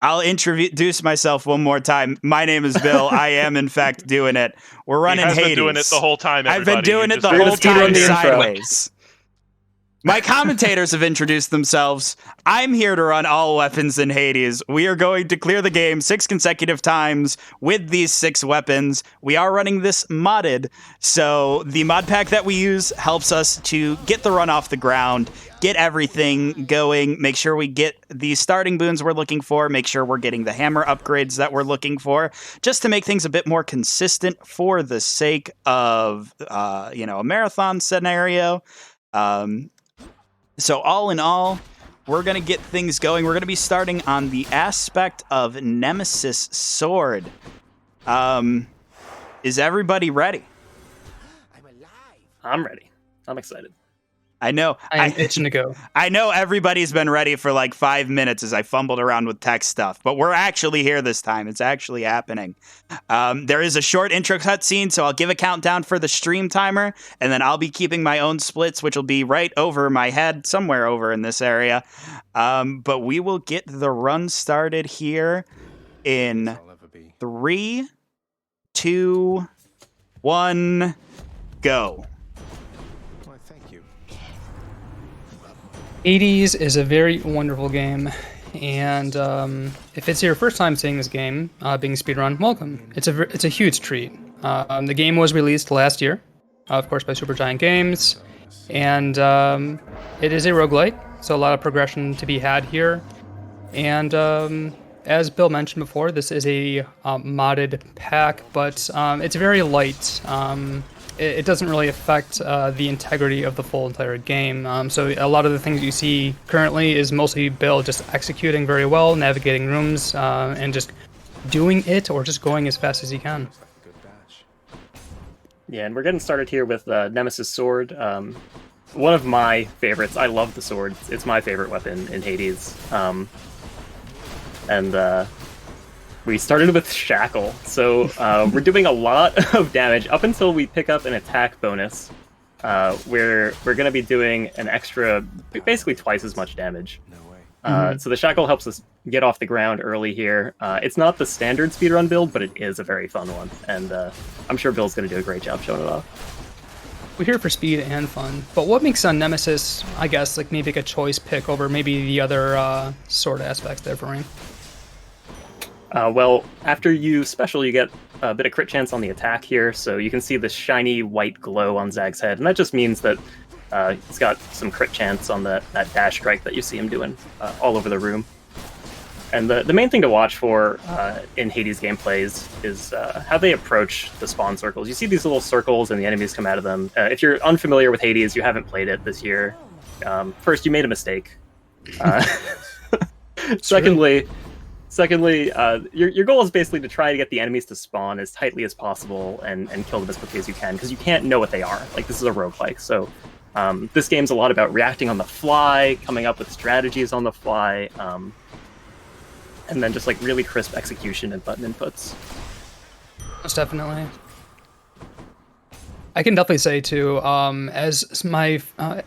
I'll introduce myself one more time. My name is Bill. I am, in fact, doing it. We're running Hades. He has been doing it the whole time, everybody. I've been doing it the whole time sideways. My commentators have introduced themselves. I'm here to run all weapons in Hades. We are going to clear the game 6 consecutive times with these 6 weapons. We are running this modded, so the mod pack that we use helps us to get the run off the ground, get everything going, make sure we get the starting boons we're looking for, make sure we're getting the hammer upgrades that we're looking for, just to make things a bit more consistent for the sake of, a marathon scenario. So all in all, we're going to get things going. We're going to be starting on the aspect of Nemesis Sword. Is everybody ready? I'm ready. I'm excited. I know. I'm itching to go. I know everybody's been ready for like 5 minutes as I fumbled around with tech stuff, but we're actually here this time. It's actually happening. There is a short intro cutscene, so I'll give a countdown for the stream timer, and then I'll be keeping my own splits, which will be right over my head, somewhere over in this area. But we will get the run started here in 3, 2, 1, go. Hades is a very wonderful game, and if it's your first time seeing this game being speedrun, welcome. It's a huge treat. The game was released last year, of course, by Supergiant Games, and it is a roguelite, so a lot of progression to be had here. And as Bill mentioned before, this is a modded pack, but it's very light. It doesn't really affect the integrity of the full entire game. So a lot of the things you see currently is mostly Bill just executing very well, navigating rooms, and just doing it or just going as fast as he can. Yeah, and we're getting started here with Nemesis Sword. One of my favorites. I love the sword. It's my favorite weapon in Hades. We started with Shackle, so we're doing a lot of damage up until we pick up an attack bonus, where we're going to be doing an extra, basically twice as much damage. So the Shackle helps us get off the ground early here. It's not the standard speedrun build, but it is a very fun one, and I'm sure Bill's going to do a great job showing it off. We're here for speed and fun, but what makes Nemesis, I guess, like maybe like a choice pick over maybe the other sword aspects there for me? Well, after you special, you get a bit of crit chance on the attack here, so you can see the shiny white glow on Zag's head, and that just means that he's got some crit chance on that dash strike that you see him doing all over the room. And the main thing to watch for in Hades gameplays is how they approach the spawn circles. You see these little circles and the enemies come out of them. If you're unfamiliar with Hades, you haven't played it this year, first, you made a mistake. Secondly, your goal is basically to try to get the enemies to spawn as tightly as possible and kill them as quickly as you can, because you can't know what they are. Like, this is a roguelike, so this game's a lot about reacting on the fly, coming up with strategies on the fly, and then just like really crisp execution and button inputs. Most definitely. I can definitely say too, as my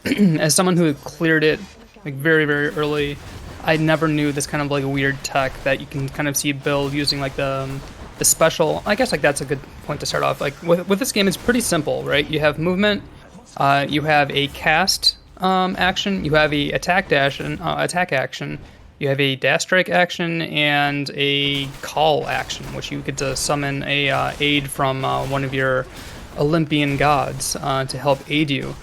as someone who cleared it like very, very early, I never knew this kind of like weird tech that you can kind of see Bill using, like the special. I guess like that's a good point to start off. Like with this game, it's pretty simple, right? You have movement, you have a cast action, you have a attack action, you have a dash strike action, and a call action, which you get to summon a aid from one of your Olympian gods to help aid you.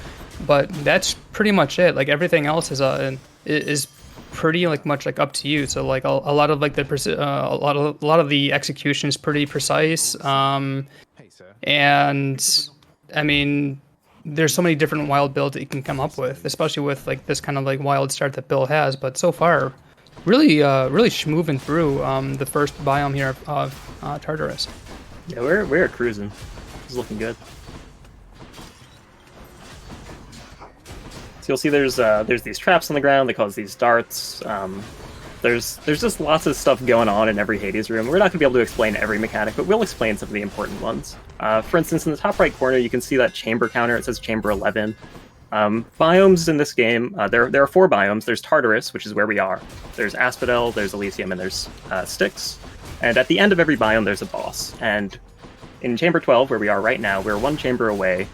But that's pretty much it. Like everything else is pretty like much like up to you. So like a lot of like a lot of the execution is pretty precise. And I mean, there's so many different wild builds that you can come up with, especially with like this kind of like wild start that Bill has. But so far, really schmoving through the first biome here of Tartarus. Yeah, we're cruising. It's looking good. So you'll see there's these traps on the ground. They cause these darts. There's just lots of stuff going on in every Hades room. We're not going to be able to explain every mechanic, but we'll explain some of the important ones. For instance, in the top right corner, you can see that chamber counter. It says chamber 11. Biomes in this game, there are 4 biomes. There's Tartarus, which is where we are. There's Asphodel, there's Elysium, and there's Styx. And at the end of every biome, there's a boss. And in Chamber 12, where we are right now, we're 1 chamber away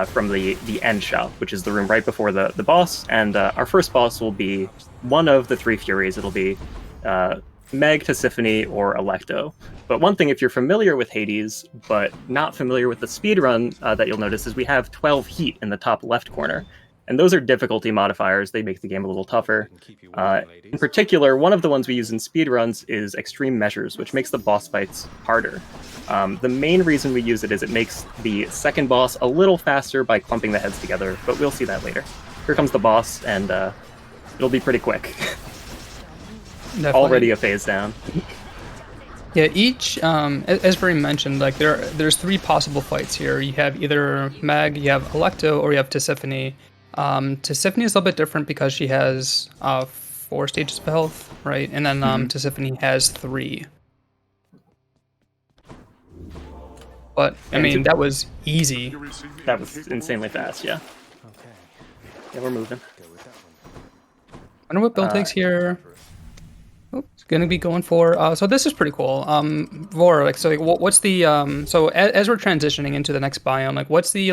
from the end shop, which is the room right before the boss. And our first boss will be one of the 3 Furies. It'll be Meg, Tisiphone, or Electo. But one thing, if you're familiar with Hades, but not familiar with the speedrun, that you'll notice is we have 12 heat in the top left corner. And those are difficulty modifiers. They make the game a little tougher. In particular, one of the ones we use in speedruns is extreme measures, which makes the boss fights harder. The main reason we use it is it makes the second boss a little faster by clumping the heads together, but we'll see that later. Here comes the boss, and it'll be pretty quick. Definitely. Already a phase down. Yeah, each, as Barry mentioned, like there's 3 possible fights here. You have either Meg, you have Electo, or you have Tisiphone. Tisiphone is a little bit different because she has 4 stages of health, right? And then Tisiphone has 3. But I mean, that was easy. That was insanely fast, yeah. Yeah, we're moving. I wonder what Bill takes here. Oh, it's gonna be going for. So this is pretty cool. Vor, like, so like, what's the so as we're transitioning into the next biome, like, what's the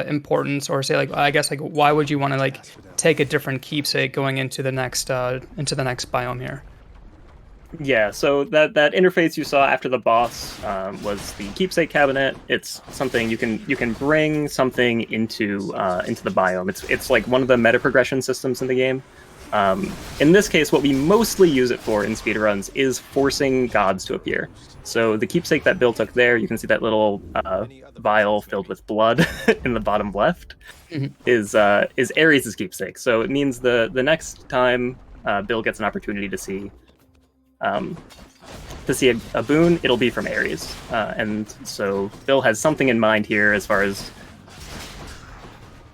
importance, or say, like, I guess, like, why would you want to like take a different keepsake going into the next biome here? Yeah, so that interface you saw after the boss was the keepsake cabinet. It's something you can bring something into the biome. It's like one of the meta progression systems in the game. In this case, what we mostly use it for in speedruns is forcing gods to appear. So the keepsake that Bill took there, you can see that little vial filled with blood in the bottom left, is Ares' keepsake. So it means the next time Bill gets an opportunity to see a boon, it'll be from Ares. And so Bill has something in mind here as far as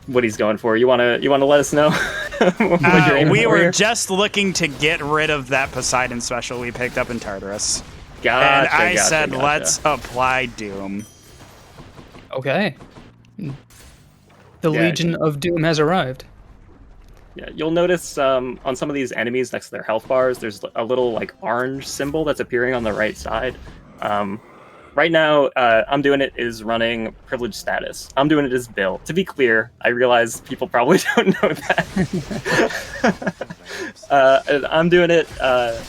what he's going for. You wanna let us know? We were just looking to get rid of that Poseidon special we picked up in Tartarus. And I said, let's apply Doom. Okay. The Legion of Doom has arrived. Yeah, you'll notice on some of these enemies next to their health bars, there's a little like orange symbol that's appearing on the right side. Right now, ImDoinIt is running privileged status. ImDoinIt is Bill. To be clear, I realize people probably don't know that. ImDoinIt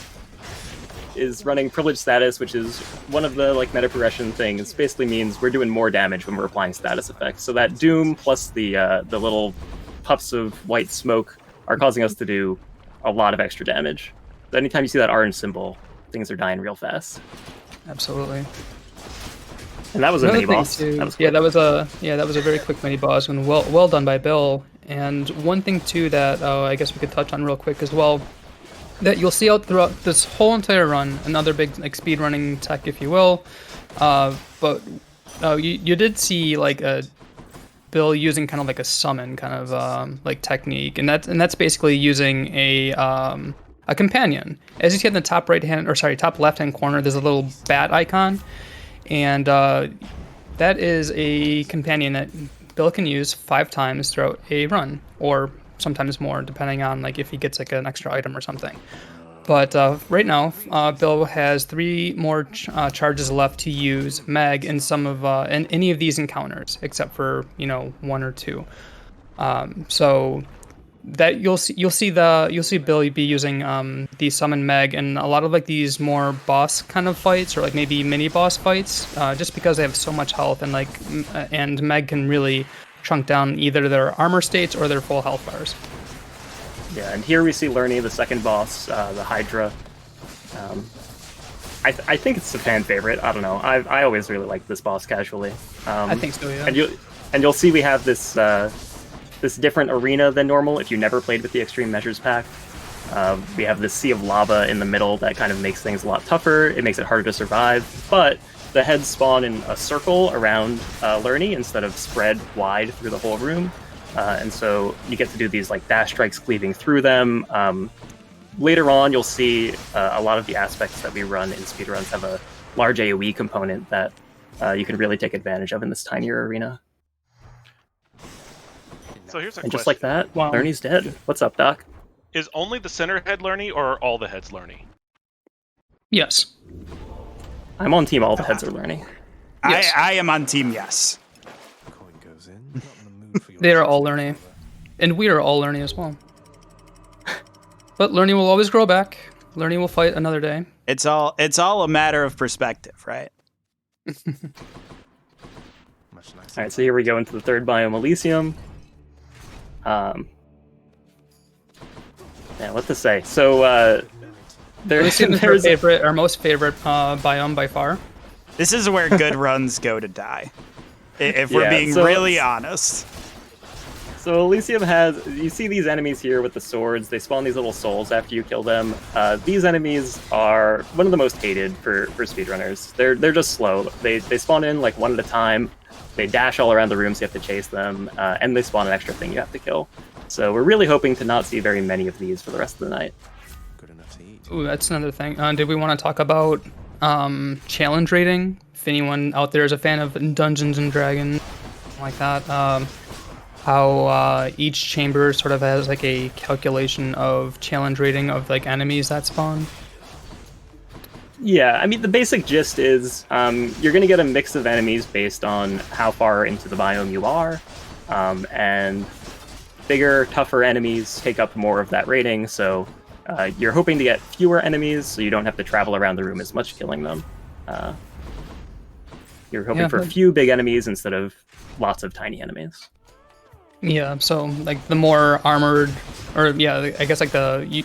is running privileged status, which is one of the like meta progression things. It basically means we're doing more damage when we're applying status effects. So that Doom plus the little puffs of white smoke are causing us to do a lot of extra damage. So anytime you see that orange symbol, things are dying real fast. Absolutely. And that was a mini boss. That was a very quick mini boss, and well done by Bill. And one thing too that I guess we could touch on real quick as well, that you'll see out throughout this whole entire run, another big like speed running tech, if you will. But you did see like a Bill using kind of like a summon kind of like technique, and that's basically using a companion. As you see in the top top left hand corner, there's a little bat icon, and that is a companion that Bill can use 5 times throughout a run, or sometimes more, depending on like if he gets like an extra item or something. But right now, Bill has 3 more charges left to use Meg in some of in any of these encounters, except for 1 or 2. So that you'll see Bill be using the summon Meg in a lot of like these more boss kind of fights, or like maybe mini boss fights, just because they have so much health, and and Meg can really chunk down either their armor states or their full health bars. Yeah, and here we see Lerny, the second boss, the Hydra. I think it's a fan favorite. I don't know. I always really like this boss casually. I think so, yeah. And you'll see we have this this different arena than normal if you never played with the Extreme Measures pack. We have this sea of lava in the middle that kind of makes things a lot tougher. It makes it harder to survive, but the heads spawn in a circle around Lerny instead of spread wide through the whole room. And so you get to do these like dash strikes cleaving through them. Later on, you'll see a lot of the aspects that we run in speedruns have a large AoE component that you can really take advantage of in this tinier arena. So here's a And question. just like that, Wow. Lerny's dead. What's up, Doc? Is only the center head Lerny, or are all the heads Lerny? Yes. I'm on team all the heads are Lerny. Yes. I am on team yes. They are all Lerny. And we are all Lerny as well. But Lerny will always grow back. Lerny will fight another day. It's all a matter of perspective, right? All right, so here we go into the third biome, Elysium. Yeah, what to say? So Elysium is our most favorite biome by far. This is where good runs go to die. If we're being really honest. So Elysium has, you see these enemies here with the swords, they spawn these little souls after you kill them. These enemies are one of the most hated for speedrunners. They're just slow. They spawn in like one at a time, they dash all around the room so you have to chase them, and they spawn an extra thing you have to kill. So we're really hoping to not see very many of these for the rest of the night. Good enough to eat. Ooh, that's another thing. Did we want to talk about challenge rating? If anyone out there is a fan of Dungeons and Dragons, like that, how each chamber sort of has like a calculation of challenge rating of like enemies that spawn. Yeah, I mean, the basic gist is you're going to get a mix of enemies based on how far into the biome you are, and bigger, tougher enemies take up more of that rating, so you're hoping to get fewer enemies so you don't have to travel around the room as much killing them. You're hoping for a few big enemies instead of lots of tiny enemies. Yeah, so like the more armored, or yeah, I guess like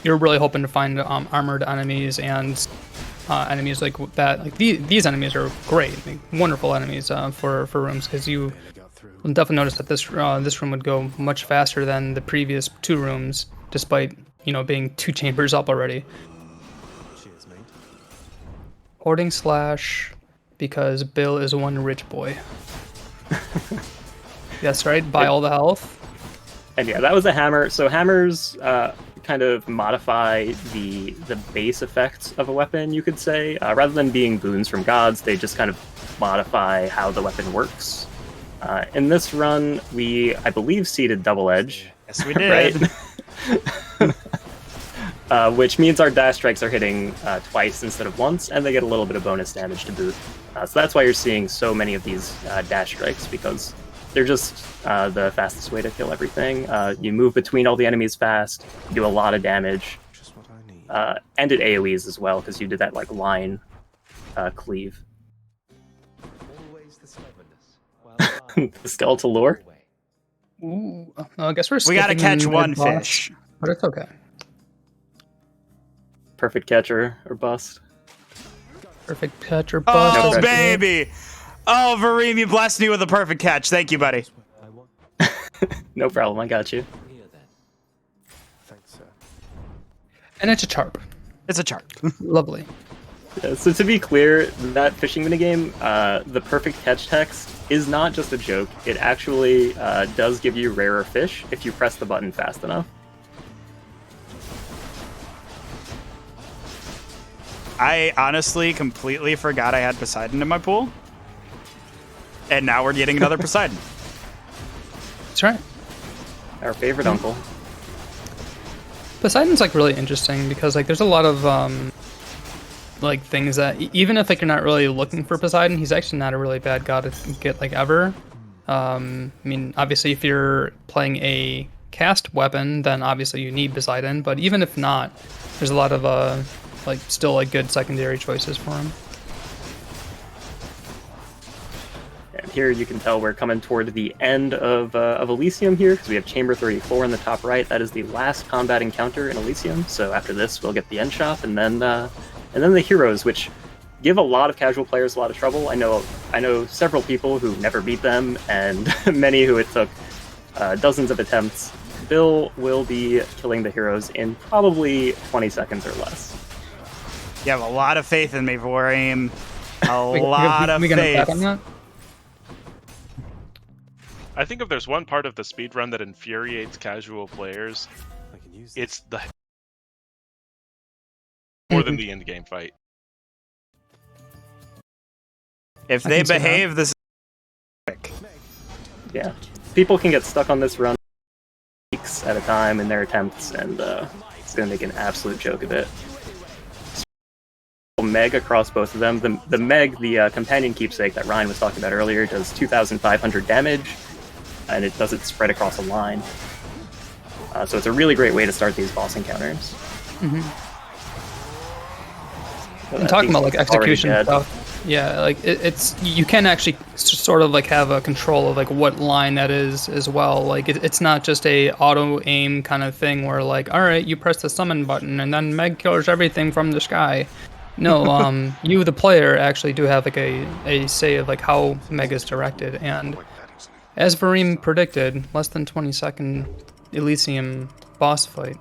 you're really hoping to find armored enemies and enemies like that. Like these enemies are great, like, wonderful enemies for rooms, because you will definitely notice that this room would go much faster than the previous two rooms, despite being 2 chambers up already. Cheers, mate. Hoarding slash because Bill is one rich boy. Yes, right? Buy all the health. And yeah, that was a hammer. So hammers kind of modify the base effects of a weapon, you could say. Rather than being boons from gods, they just kind of modify how the weapon works. In this run, I believe, seeded double edge. Yes, we did. Right? Which means our dash strikes are hitting twice instead of once, and they get a little bit of bonus damage to boot. So that's why you're seeing so many of these dash strikes, because they're just the fastest way to kill everything. You move between all the enemies fast, you do a lot of damage, Just what I need. and it AoEs as well, because you did that like line cleave. Always the stubbornness. The skeletal lore. Ooh, I guess we're We gotta skipping catch one mid-boss, fish. but it's okay. Perfect catcher or bust. Perfect catch or bust. Oh, pressure. baby. Oh, Vareem, you blessed me with a perfect catch. Thank you, buddy. I want. No problem, I got you. Here then. Thanks, sir. And it's a charp. It's a chart. Lovely. Yeah, so to be clear, that fishing minigame, the perfect catch text is not just a joke. It actually does give you rarer fish if you press the button fast enough. I honestly completely forgot I had Poseidon in my pool. And now we're getting another Poseidon. That's right. Our favorite uncle. Poseidon's like really interesting because like there's a lot of like things that even if like you're not really looking for Poseidon, he's actually not a really bad god to get like ever. I mean, obviously if you're playing a cast weapon, then obviously you need Poseidon, but even if not, there's a lot of like still like good secondary choices for him. And here you can tell we're coming toward the end of Elysium here, because we have Chamber 34 in the top right. That is the last combat encounter in Elysium. So after this, we'll get the end shop, and then the heroes, which give a lot of casual players a lot of trouble. I know several people who never beat them, and many who it took dozens of attempts. Bill will be killing the heroes in probably 20 seconds or less. You have a lot of faith in me, Vareem. A We lot of gonna bet faith. on that? I think if there's one part of the speedrun that infuriates casual players, I can use it's more than the end game fight. If I they can see that. behave this quick. Yeah, people can get stuck on this run weeks at a time in their attempts, and it's going to make an absolute joke of it. Meg across both of them. The Meg, the companion keepsake that Ryan was talking about earlier, does 2,500 damage, and it does it spread across a line. So it's a really great way to start these boss encounters. Mm-hmm. And talking about like execution stuff, yeah, like it's you can actually sort of like have a control of like what line that is as well. Like it's not just a auto aim kind of thing where like, all right, you press the summon button and then Meg kills everything from the sky. No, you the player actually do have like a say of like how Meg is directed, and as Vareem predicted, less than 20-second Elysium boss fight.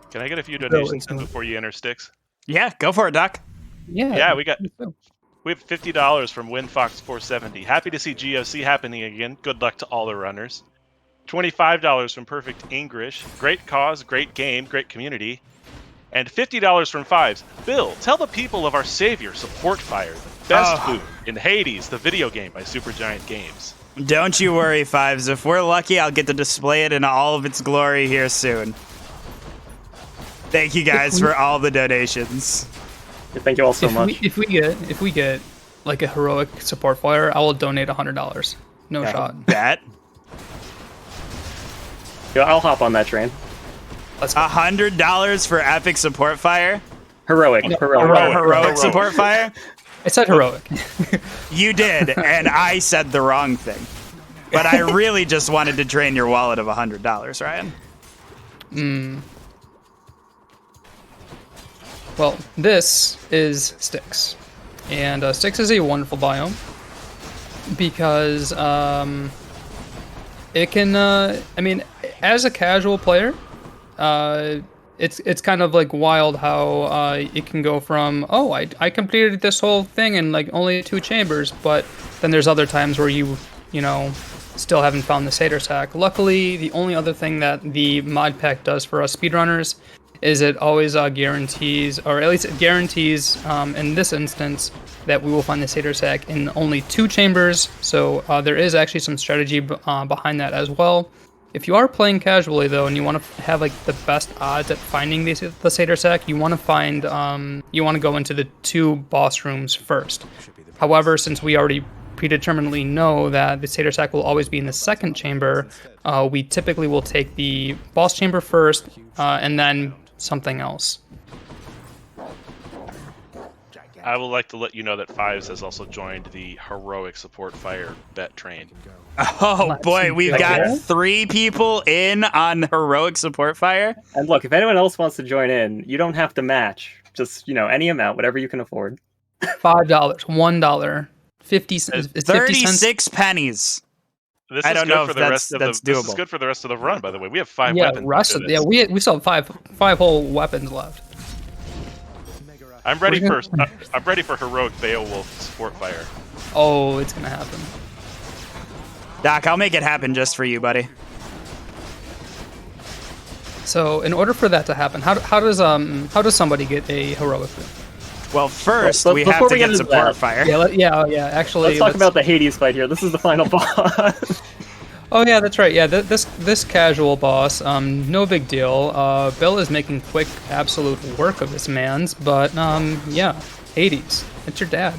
Can I get a few donations in before you enter Sticks? Yeah, go for it, Doc. Yeah, we have $50 from WinFox470. Happy to see GOC happening again. Good luck to all the runners. $25 from Perfect English. Great cause, great game, great community. And $50 from Fives. Bill, tell the people of our savior, Support Fire, the best boon in Hades, the video game by Supergiant Games. Don't you worry, Fives. If we're lucky, I'll get to display it in all of its glory here soon. Thank you guys for all the donations. Thank you all so much. If we get like a heroic support fire, I will donate $100. No shot. Bet. Yeah, I'll hop on that train. $100 for epic support fire? Heroic Support fire? I said heroic. You did, and I said the wrong thing. But I really just wanted to drain your wallet of $100, Ryan. Well, this is Styx. And Styx is a wonderful biome because it can, I mean, as a casual player, it's kind of like wild how it can go from, oh, I completed this whole thing in like only 2 chambers, but then there's other times where you know, still haven't found the Satyr Sack. Luckily, the only other thing that the mod pack does for us speedrunners is it always guarantees, or at least it guarantees in this instance, that we will find the Satyr Sack in only 2 chambers, so there is actually some strategy behind that as well. If you are playing casually though, and you want to have like the best odds at finding the Satyr Sack, you want to find, you want to go into the 2 boss rooms first. However, since we already predeterminedly know that the Satyr Sack will always be in the 2nd chamber, we typically will take the boss chamber first, and then something else. I would like to let you know that Fives has also joined the heroic support fire bet train. Oh boy, we've got 3 people in on heroic support fire. And look, if anyone else wants to join in, you don't have to match. Just, you know, any amount, whatever you can afford. $5, $1, 50 cents, 36 pennies. This I is don't good know for if the rest of that's the, doable. This is good for the rest of the run, by the way. We have 5 Yeah, weapons. we still have five whole weapons left. I'm ready for heroic Beowulf support fire. Oh, it's gonna happen. Doc, I'll make it happen just for you, buddy. So, in order for that to happen, how does somebody get a heroic? Well, first Well, we before have to we get get into support that- fire. Yeah. Actually, Let's talk about the Hades fight here. This is the final boss. Oh yeah, that's right. Yeah, this casual boss, no big deal. Bill is making quick, absolute work of this man's, but yeah, Hades, it's your dad.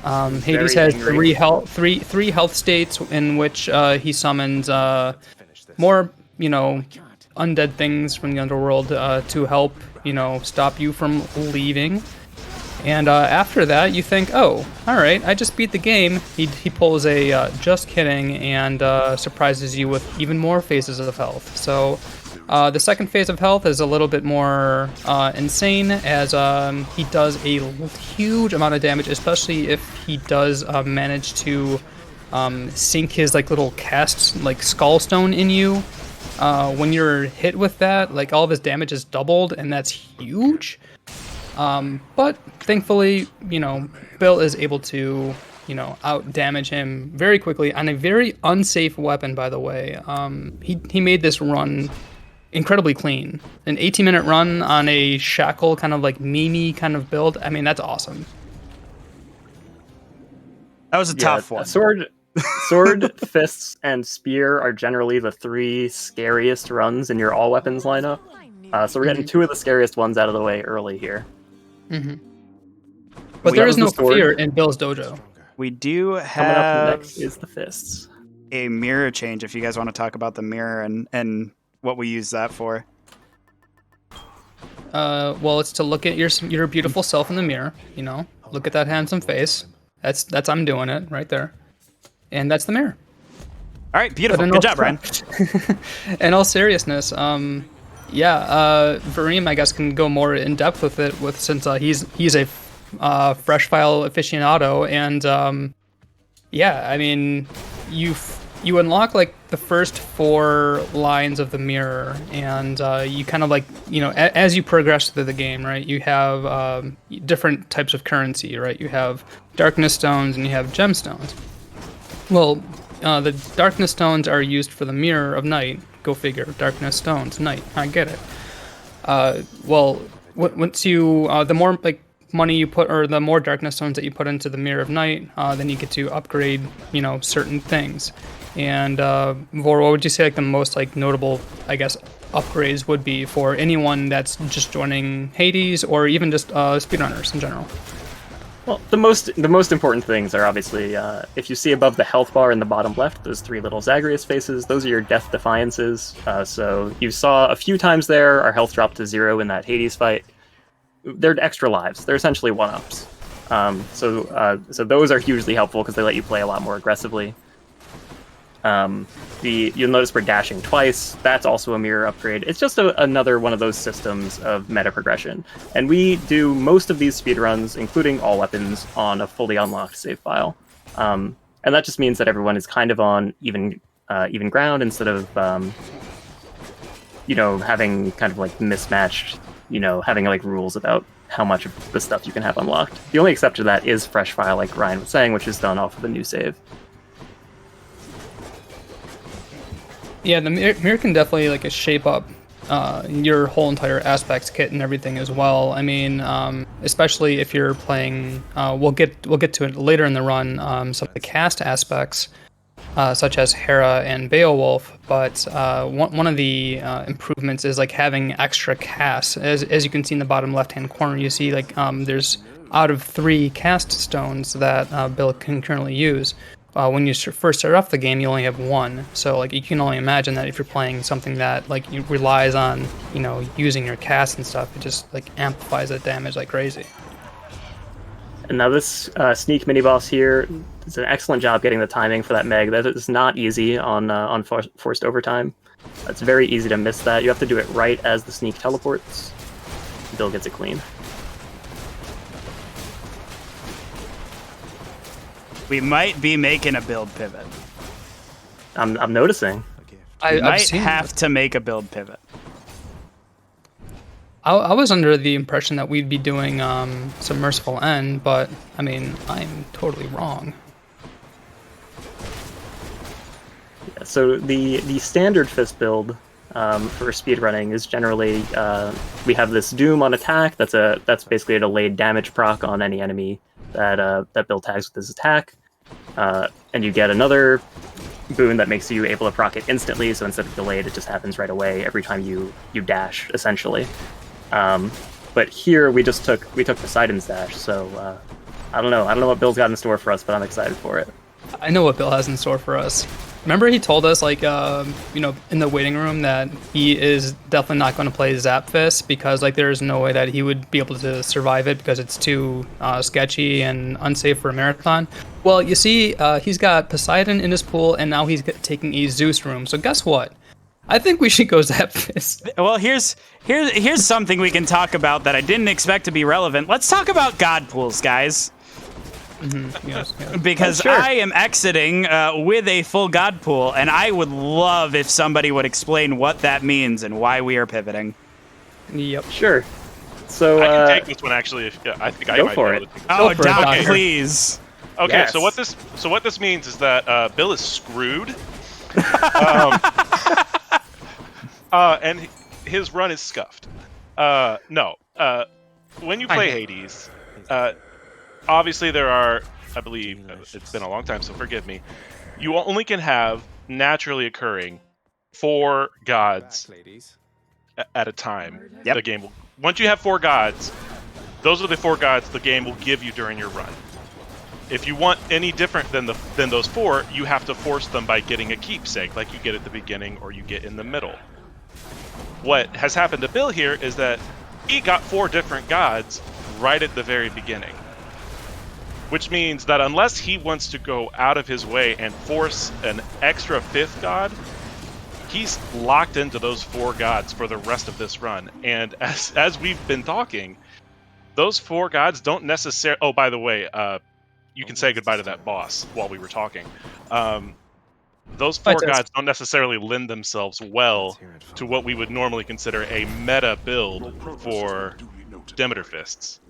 Hades has angry. three health states in which he summons more, you know, undead things from the underworld to help, you know, stop you from leaving. And after that, you think, oh, all right, I just beat the game. He pulls a just kidding and surprises you with even more phases of health. So the 2nd phase of health is a little bit more insane, as he does a huge amount of damage, especially if he does manage to sink his like little cast like skull stone in you. When you're hit with that, like all of his damage is doubled, and that's huge. But thankfully, you know, Bill is able to, you know, out damage him very quickly on a very unsafe weapon, by the way. He made this run incredibly clean. An 18-minute run on a shackle kind of like Mimi kind of build. I mean, that's awesome. That was a tough one. A sword Sword, fists, and spear are generally the 3 scariest runs in your all weapons lineup. So we're getting 2 of the scariest ones out of the way early here. Mm-hmm. But We there have is the no sword. fear in Bill's dojo. We do Coming up have next is the fists. a mirror change if you guys want to talk about the mirror and what we use that for. Well, it's to look at your beautiful self in the mirror. You know, look at that handsome face. That's I'm doing it right there, and that's the mirror. All right, beautiful. But Good job, Brian. In all seriousness, Vareem, I guess, can go more in depth with it, since he's a fresh file aficionado, and I mean, you unlock like the first 4 lines of the mirror, and you kind of like, you know, as you progress through the game, right? You have different types of currency, right? You have darkness stones and you have gemstones. Well, the darkness stones are used for the mirror of night. Go figure. Darkness stones, night. I get it. Once you the more like money you put, or the more darkness stones that you put into the mirror of night, then you get to upgrade, you know, certain things. And Vor, what would you say like the most like notable, I guess, upgrades would be for anyone that's just joining Hades, or even just speedrunners in general? Well, the most important things are obviously, if you see above the health bar in the bottom left, those 3 little Zagreus faces, those are your death defiances. So you saw a few times there, our health dropped to 0 in that Hades fight. They're extra lives. They're essentially 1-ups. So those are hugely helpful because they let you play a lot more aggressively. You'll notice we're dashing twice. That's also a mirror upgrade. It's just another one of those systems of meta progression. And we do most of these speedruns, including all weapons, on a fully unlocked save file. And that just means that everyone is kind of on even ground instead of having kind of like mismatched, having like rules about how much of the stuff you can have unlocked. The only exception to that is fresh file, like Ryan was saying, which is done off of a new save. Yeah, the mirror can definitely like shape up your whole entire aspects kit and everything as well. I mean, especially if you're playing, we'll get to it later in the run. Some of the cast aspects, such as Hera and Beowulf. But one of the improvements is like having extra casts. As you can see in the bottom left-hand corner, you see like there's out of 3 cast stones that Bill can currently use. When you first start off the game, you only have 1. So like you can only imagine that if you're playing something that like relies on using your cast and stuff, it just like amplifies that damage like crazy. And now this sneak mini boss here does an excellent job getting the timing for that Meg. That is not easy on forced overtime. It's very easy to miss that. You have to do it right as the sneak teleports. Bill gets it clean. We might be making a build pivot. I'm noticing. We might have to make a build pivot. I was under the impression that we'd be doing some Merciful End, but I mean, I'm totally wrong. Yeah, so the standard fist build for speedrunning is generally we have this Doom on attack. That's basically a delayed damage proc on any enemy that Bill tags with his attack, and you get another boon that makes you able to proc it instantly. So instead of delayed, it just happens right away every time you dash, essentially. But here we took Poseidon's dash. So I don't know what Bill's got in store for us, but I'm excited for it. I know what Bill has in store for us. Remember he told us, like, in the waiting room that he is definitely not going to play Zap Fist because, like, there's no way that he would be able to survive it because it's too sketchy and unsafe for a marathon. Well, you see, he's got Poseidon in his pool, and now he's taking a Zeus room. So guess what? I think we should go Zap Fist. Well, here's something we can talk about that I didn't expect to be relevant. Let's talk about God pools, guys. Mm-hmm. Yes. Because sure. I am exiting with a full God pool, and I would love if somebody would explain what that means and why we are pivoting. Yep. Sure. So I can take this one actually. I think I go might for be it. able to take Oh, for it, Doc, Doctor. please. Okay, Yes. so what this means is that Bill is screwed, and his run is scuffed. No, when you play Hades, obviously there are, I believe it's been a long time, so forgive me. you only can have naturally occurring 4 gods Back, ladies. at a time. Yep. The game will, once you have 4 gods, those are the 4 gods the game will give you during your run. If you want any different than those 4, you have to force them by getting a keepsake, like you get at the beginning or you get in the middle. What has happened to Bill here is that he got 4 different gods right at the very beginning. Which means that unless he wants to go out of his way and force an extra 5th god, he's locked into those 4 gods for the rest of this run. And as we've been talking, those 4 gods don't necessarily... Oh, by the way, you can say goodbye to that boss while we were talking. Those 4 gods don't necessarily lend themselves well to what we would normally consider a meta build for Demeter Fists.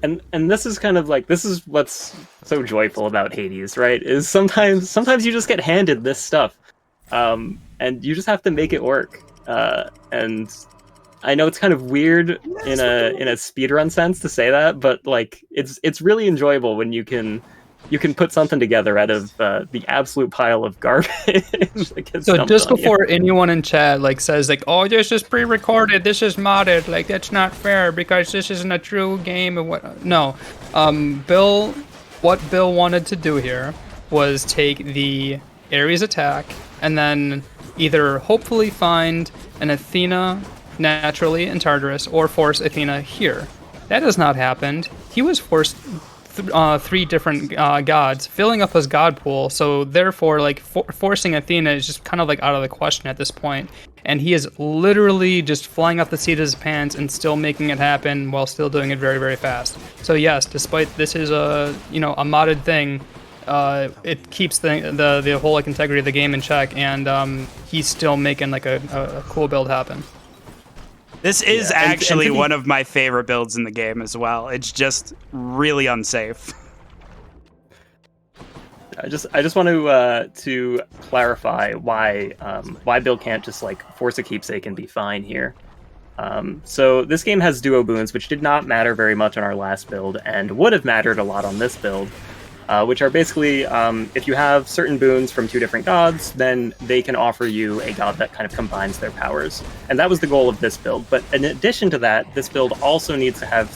And this is kind of like, this is what's so joyful about Hades, right? Is sometimes you just get handed this stuff, and you just have to make it work. And I know it's kind of weird in a speedrun sense to say that, but like it's really enjoyable when you can put something together out of the absolute pile of garbage. So just before anyone in chat like says like, oh, this is pre-recorded, this is modded, like that's not fair because this isn't a true game and what? No, what Bill wanted to do here was take the Ares attack and then either hopefully find an Athena naturally in Tartarus or force Athena here. That has not happened. He was forced 3 different gods, filling up his god pool, so therefore like forcing Athena is just kind of like out of the question at this point. And he is literally just flying off the seat of his pants and still making it happen while still doing it very, very fast. So yes, despite this is a modded thing, it keeps the whole like integrity of the game in check, and he's still making like a cool build happen. This is actually one of my favorite builds in the game as well. It's just really unsafe. I just want to clarify why Bill can't just like force a keepsake and be fine here. So this game has duo boons, which did not matter very much on our last build and would have mattered a lot on this build. Which are basically, if you have certain boons from 2 different gods, then they can offer you a god that kind of combines their powers. And that was the goal of this build. But in addition to that, this build also needs to have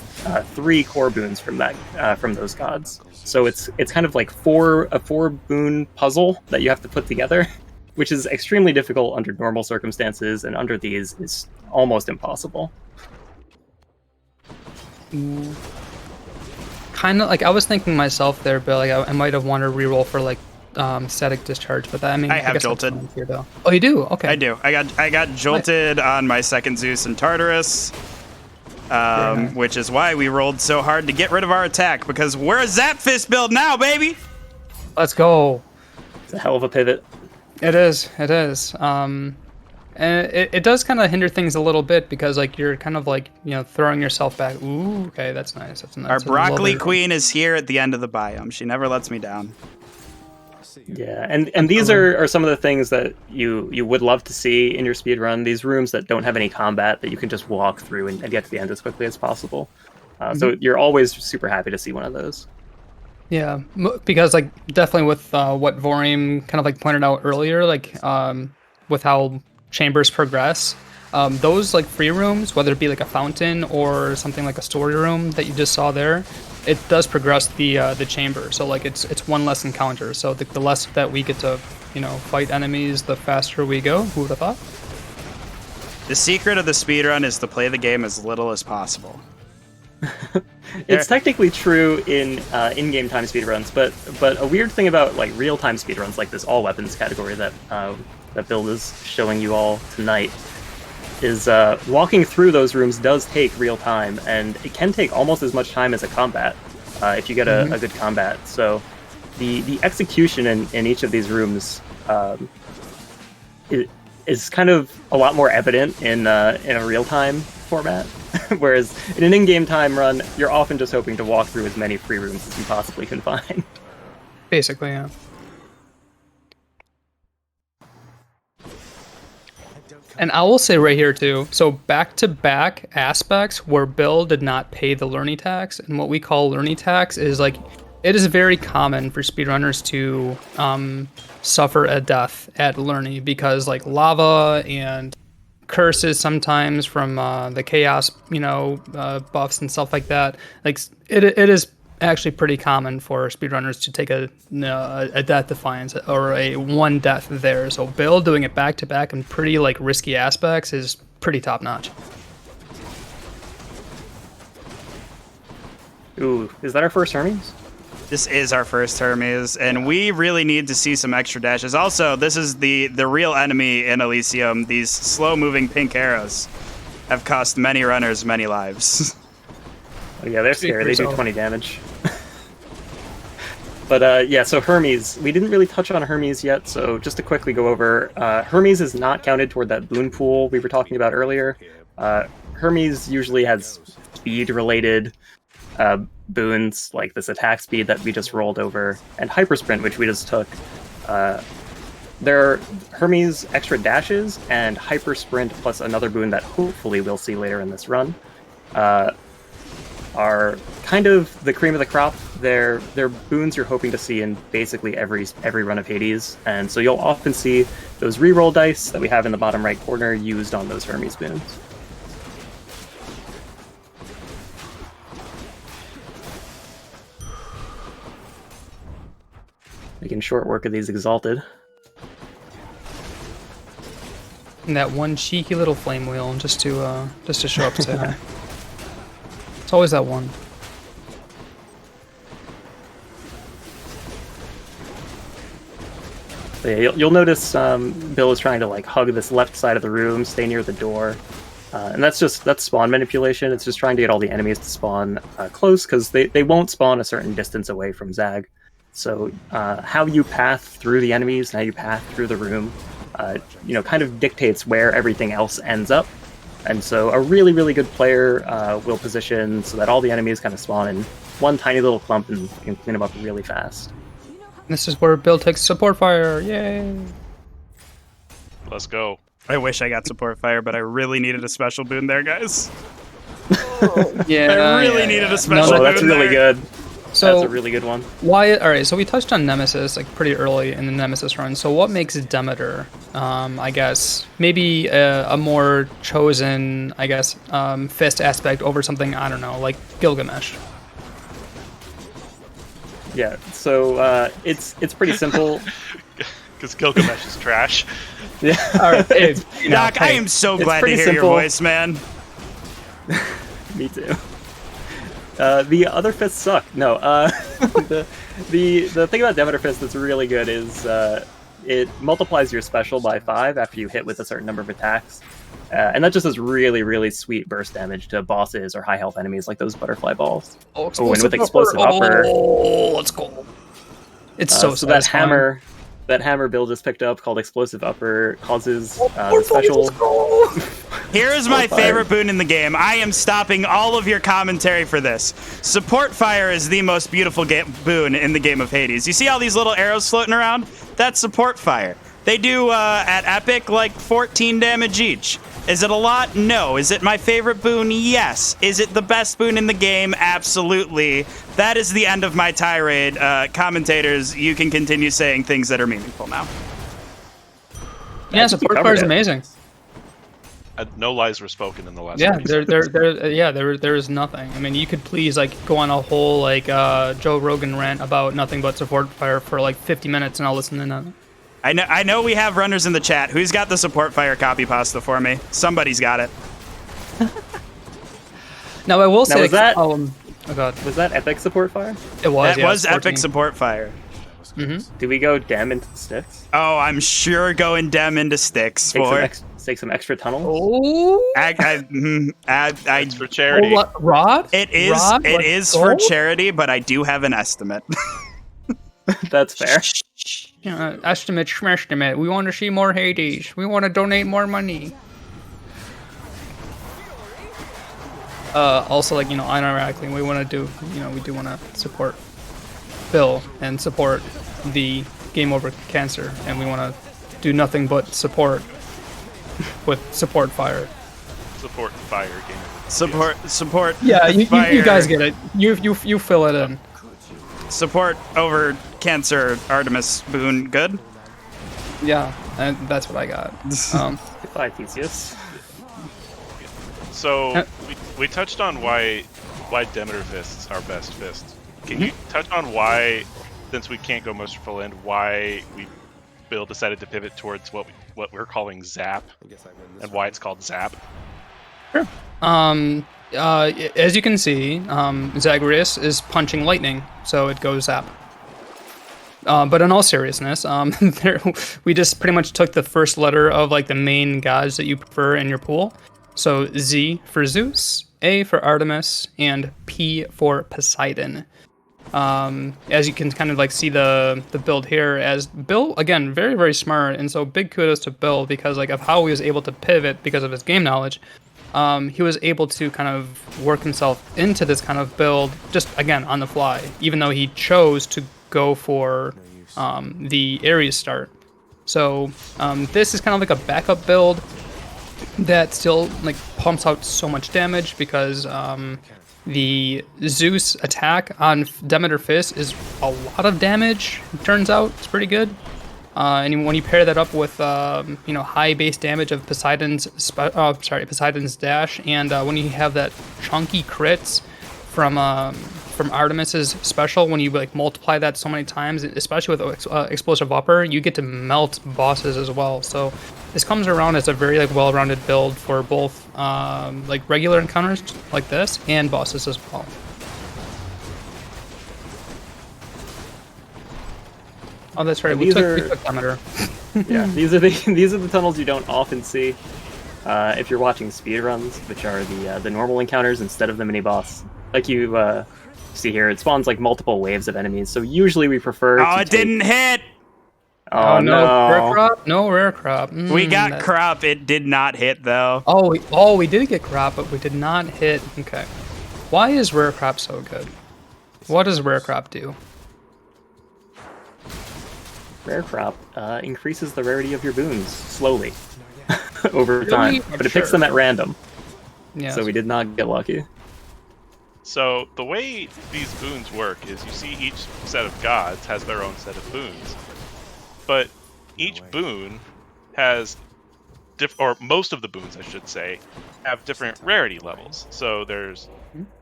3 core boons from those gods. So it's kind of like a 4 boon puzzle that you have to put together, which is extremely difficult under normal circumstances, and under these is almost impossible. Kind of like I was thinking myself there, Bill. Like I might have wanted to reroll for like static discharge, but that, I have guess jolted. Here, though. Oh, you do? Okay. I do. I got jolted on my 2nd Zeus in Tartarus, which is why we rolled so hard to get rid of our attack, because we're a Zap Fist build now, baby. Let's go. It's a hell of a pivot. It is. And it does kind of hinder things a little bit because like you're kind of like throwing yourself back. Ooh, okay, that's nice. That's nice. Our broccoli queen is here at the end of the biome. She never lets me down. Yeah, and these are some of the things that you would love to see in your speedrun. These rooms that don't have any combat that you can just walk through and get to the end as quickly as possible. So you're always super happy to see one of those. Yeah, because like definitely with what Vorim kind of like pointed out earlier, like with how chambers progress, those like free rooms, whether it be like a fountain or something like a story room that you just saw there, it does progress the chamber. So like it's one less encounter. So the less that we get to fight enemies, the faster we go. Who would have thought? The secret of the speedrun is to play the game as little as possible. It's technically true in in-game time speedruns, but a weird thing about like real-time speedruns like this all weapons category that Bill is showing you all tonight is walking through those rooms does take real time, and it can take almost as much time as a combat if you get a good combat. So the execution in each of these rooms is kind of a lot more evident in a real-time format. Whereas in an in-game time run, you're often just hoping to walk through as many free rooms as you possibly can find. Basically, yeah. And I will say right here too, so back-to-back aspects where Bill did not pay the learning tax, and what we call learning tax is like It is very common for speedrunners to suffer a death at Lerny because like lava and curses sometimes from the chaos, buffs and stuff like that. Like it is actually pretty common for speedrunners to take a death defiance or a one death there. So Bill doing it back to back in pretty like risky aspects is pretty top notch. Ooh, is that our first Hermes? This is our first Hermes, and we really need to see some extra dashes. Also, this is the real enemy in Elysium. These slow-moving pink arrows have cost many runners many lives. Oh, yeah, they're scary. They do 20 damage. But yeah, so Hermes. We didn't really touch on Hermes yet, so just to quickly go over, Hermes is not counted toward that boon pool we were talking about earlier. Hermes usually has speed-related boons, like this attack speed that we just rolled over, and hyper sprint, which we just took. There are Hermes extra dashes and hyper sprint plus another boon that hopefully we'll see later in this run are kind of the cream of the crop. They're boons you're hoping to see in basically every run of Hades, and so you'll often see those reroll dice that we have in the bottom right corner used on those Hermes boons. Making short work of these exalted. And that one cheeky little flame wheel just to show up to. It's always that one. So yeah, you'll notice Bill is trying to like hug this left side of the room, stay near the door, and that's spawn manipulation. It's just trying to get all the enemies to spawn close because they won't spawn a certain distance away from Zag. So how you path through the enemies and how you path through the room, kind of dictates where everything else ends up. And so a really, really good player will position so that all the enemies kind of spawn in one tiny little clump and can clean them up really fast. This is where Bill takes support fire. Yay! Let's go. I wish I got support fire, but I really needed a special boon there, guys. Yeah, I really needed a special Oh, that's boon really there. good. So That's a really good one. Why? All right. So we touched on Nemesis like pretty early in the Nemesis run. So what makes Demeter? I guess maybe a more chosen, fist aspect over something I don't know, like Gilgamesh. Yeah. So it's pretty simple. Because Gilgamesh is trash. Yeah. All right, hey, Doc, I am so it's glad to pretty hear simple. your voice, man. Me too. The other fists suck. No, the thing about Demeter Fist that's really good is it multiplies your special by 5 after you hit with a certain number of attacks, and that just does really, really sweet burst damage to bosses or high health enemies like those butterfly balls. Oh, and with explosive upper. Oh, let's go! It's so that satisfying. That hammer Bill just picked up called explosive upper causes the special. Here is my favorite boon in the game. I am stopping all of your commentary for this. Support fire is the most beautiful boon in the game of Hades. You see all these little arrows floating around? That's support fire. They do, at epic, like 14 damage each. Is it a lot? No. Is it my favorite boon? Yes. Is it the best boon in the game? Absolutely. That is the end of my tirade. Commentators, you can continue saying things that are meaningful now. Yeah, support fire is amazing. No lies were spoken in the last. Yeah, episode. there is nothing. I mean, you could please like go on a whole like Joe Rogan rant about nothing but support fire for like 50 minutes, and I'll listen to that. I know we have runners in the chat. Who's got the support fire copy pasta for me? Somebody's got it. Now I will say, was that- oh god, Was that epic support fire? it was. That yeah, was 14. epic support fire. Do we go dem into the sticks? Oh, I'm sure going dem into sticks for. Take some extra tunnels. Oh, It's for charity. Rod? It is. Rod? It Let's is go? for charity, but I do have an estimate. That's fair. Estimate. We want to see more Hades. We want to donate more money. Also, like, unironically, we want to do, we do want to support Bill and support the Game Over Cancer, and we want to do nothing but support with support fire. Support fire game. Support. Yeah, you fire. guys get it. You fill it in. support over Cancer Artemis boon good? Yeah, and that's what I got. Goodbye, Theseus. So we touched on why Demeter fists are best fists. Can you touch on why, since we can't go Merciful End, why Bill decided to pivot towards what we're calling Zap, and why it's called Zap? Sure. As you can see, Zagreus is punching lightning, so it goes Zap. But in all seriousness, we just pretty much took the first letter of like the main gods that you prefer in your pool. So Z for Zeus, A for Artemis, and P for Poseidon. As you can kind of like see the build here, as Bill, again, very, very smart, and so big kudos to Bill because like of how he was able to pivot because of his game knowledge. He was able to kind of work himself into this kind of build just again on the fly, even though he chose to go for the Ares start. So this is kind of like a backup build that still like pumps out so much damage because the Zeus attack on Demeter Fist is a lot of damage. It turns out it's pretty good. And when you pair that up with high base damage of Poseidon's dash, and when you have that chunky crits from Artemis's special, when you like multiply that so many times, especially with explosive upper, you get to melt bosses as well. So this comes around as a very like well-rounded build for both like regular encounters like this and bosses as well. Oh, that's right. We took Demeter. Yeah, these are the tunnels you don't often see if you're watching speedruns, which are the normal encounters instead of the mini boss. Like you see here, it spawns like multiple waves of enemies. So usually we prefer. Oh, it didn't hit. Oh no! Rare crop? No rare crop. We got crop. It did not hit though. We did get crop, but we did not hit. Okay. Why is rare crop so good? What does rare crop do? Rare crop increases the rarity of your boons slowly over time, but it picks them at random. Yeah. So we did not get lucky. So the way these boons work is you see each set of gods has their own set of boons. But each boon has, or most of the boons, I should say, have different rarity levels. So there's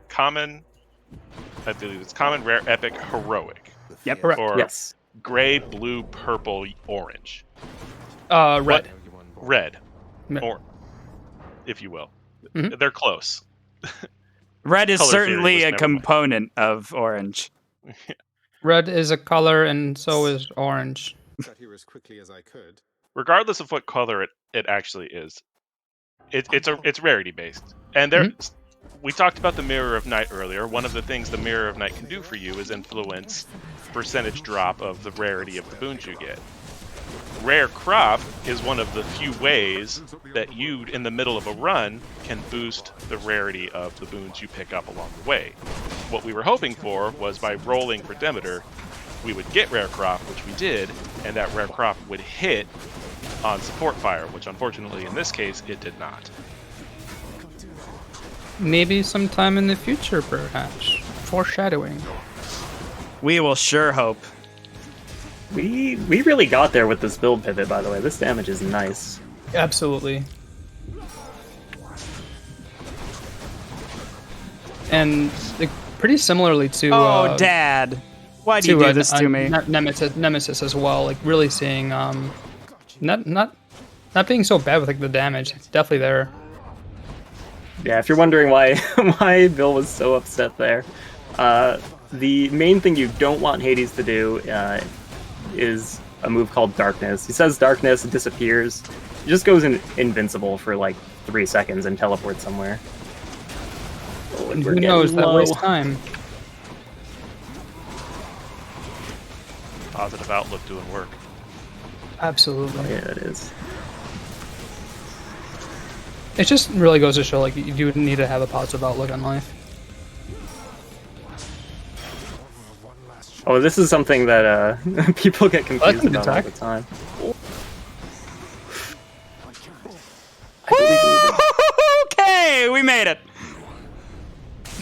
common, I believe it's common, rare, epic, heroic. Yep. Correct. Or yes. Gray, blue, purple, orange. Red. Red. Or, if you will. Mm-hmm. They're close. Red is Color certainly theory a was component of orange. Red is a color, and so is orange. Here as quickly as I could. Regardless of what color it actually is, it's rarity based. And we talked about the Mirror of Night earlier. One of the things the Mirror of Night can do for you is influence percentage drop of the rarity of the boons you get. Rare crop is one of the few ways that you, in the middle of a run, can boost the rarity of the boons you pick up along the way. What we were hoping for was by rolling for Demeter, we would get rare crop, which we did, and that rare crop would hit on support fire, which unfortunately in this case it did not. Maybe sometime in the future, perhaps. Foreshadowing. We will sure hope. We really got there with this build pivot, by the way. This damage is nice. Absolutely. And like, pretty similarly to Dad, why do you do this to me? Nemesis as well. Like really seeing not being so bad with like the damage. It's definitely there. Yeah, if you're wondering why Bill was so upset there, the main thing you don't want Hades to do is a move called Darkness. He says Darkness disappears. He just goes invincible for like 3 seconds and teleports somewhere. Oh, and who knows? That wastes time. Positive outlook doing work. Absolutely. Oh, yeah, it is. It just really goes to show, like, you do need to have a positive outlook on life. Oh, this is something that people get confused about all the time. Okay, we made it.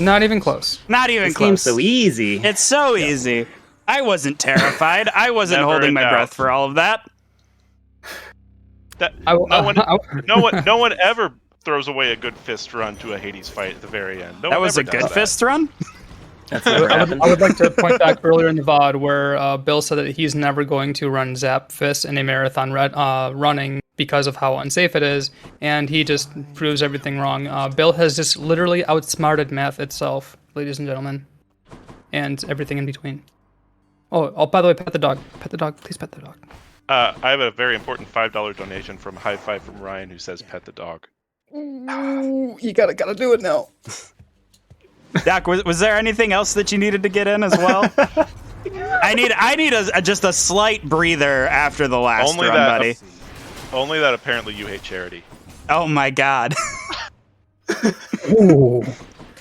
Not even close. Not even This close. game's so easy. It's so easy. I wasn't terrified. I wasn't Never holding in my doubt. breath for all of that. No one ever throws away a good fist run to a Hades fight at the very end. No That one was a ever good does that. fist run. That's never happened. I would like to point back earlier in the VOD where Bill said that he's never going to run Zap Fist in a marathon running because of how unsafe it is, and he just proves everything wrong. Bill has just literally outsmarted math itself, ladies and gentlemen, and everything in between. Oh, by the way, pet the dog. Pet the dog. Please pet the dog. I have a very important $5 donation from High Five from Ryan who says pet the dog. Ooh, you gotta do it now. Doc, was there anything else that you needed to get in as well? I need just a slight breather after the last Only run, that- buddy. Only that apparently you hate charity. Oh my god. Ooh.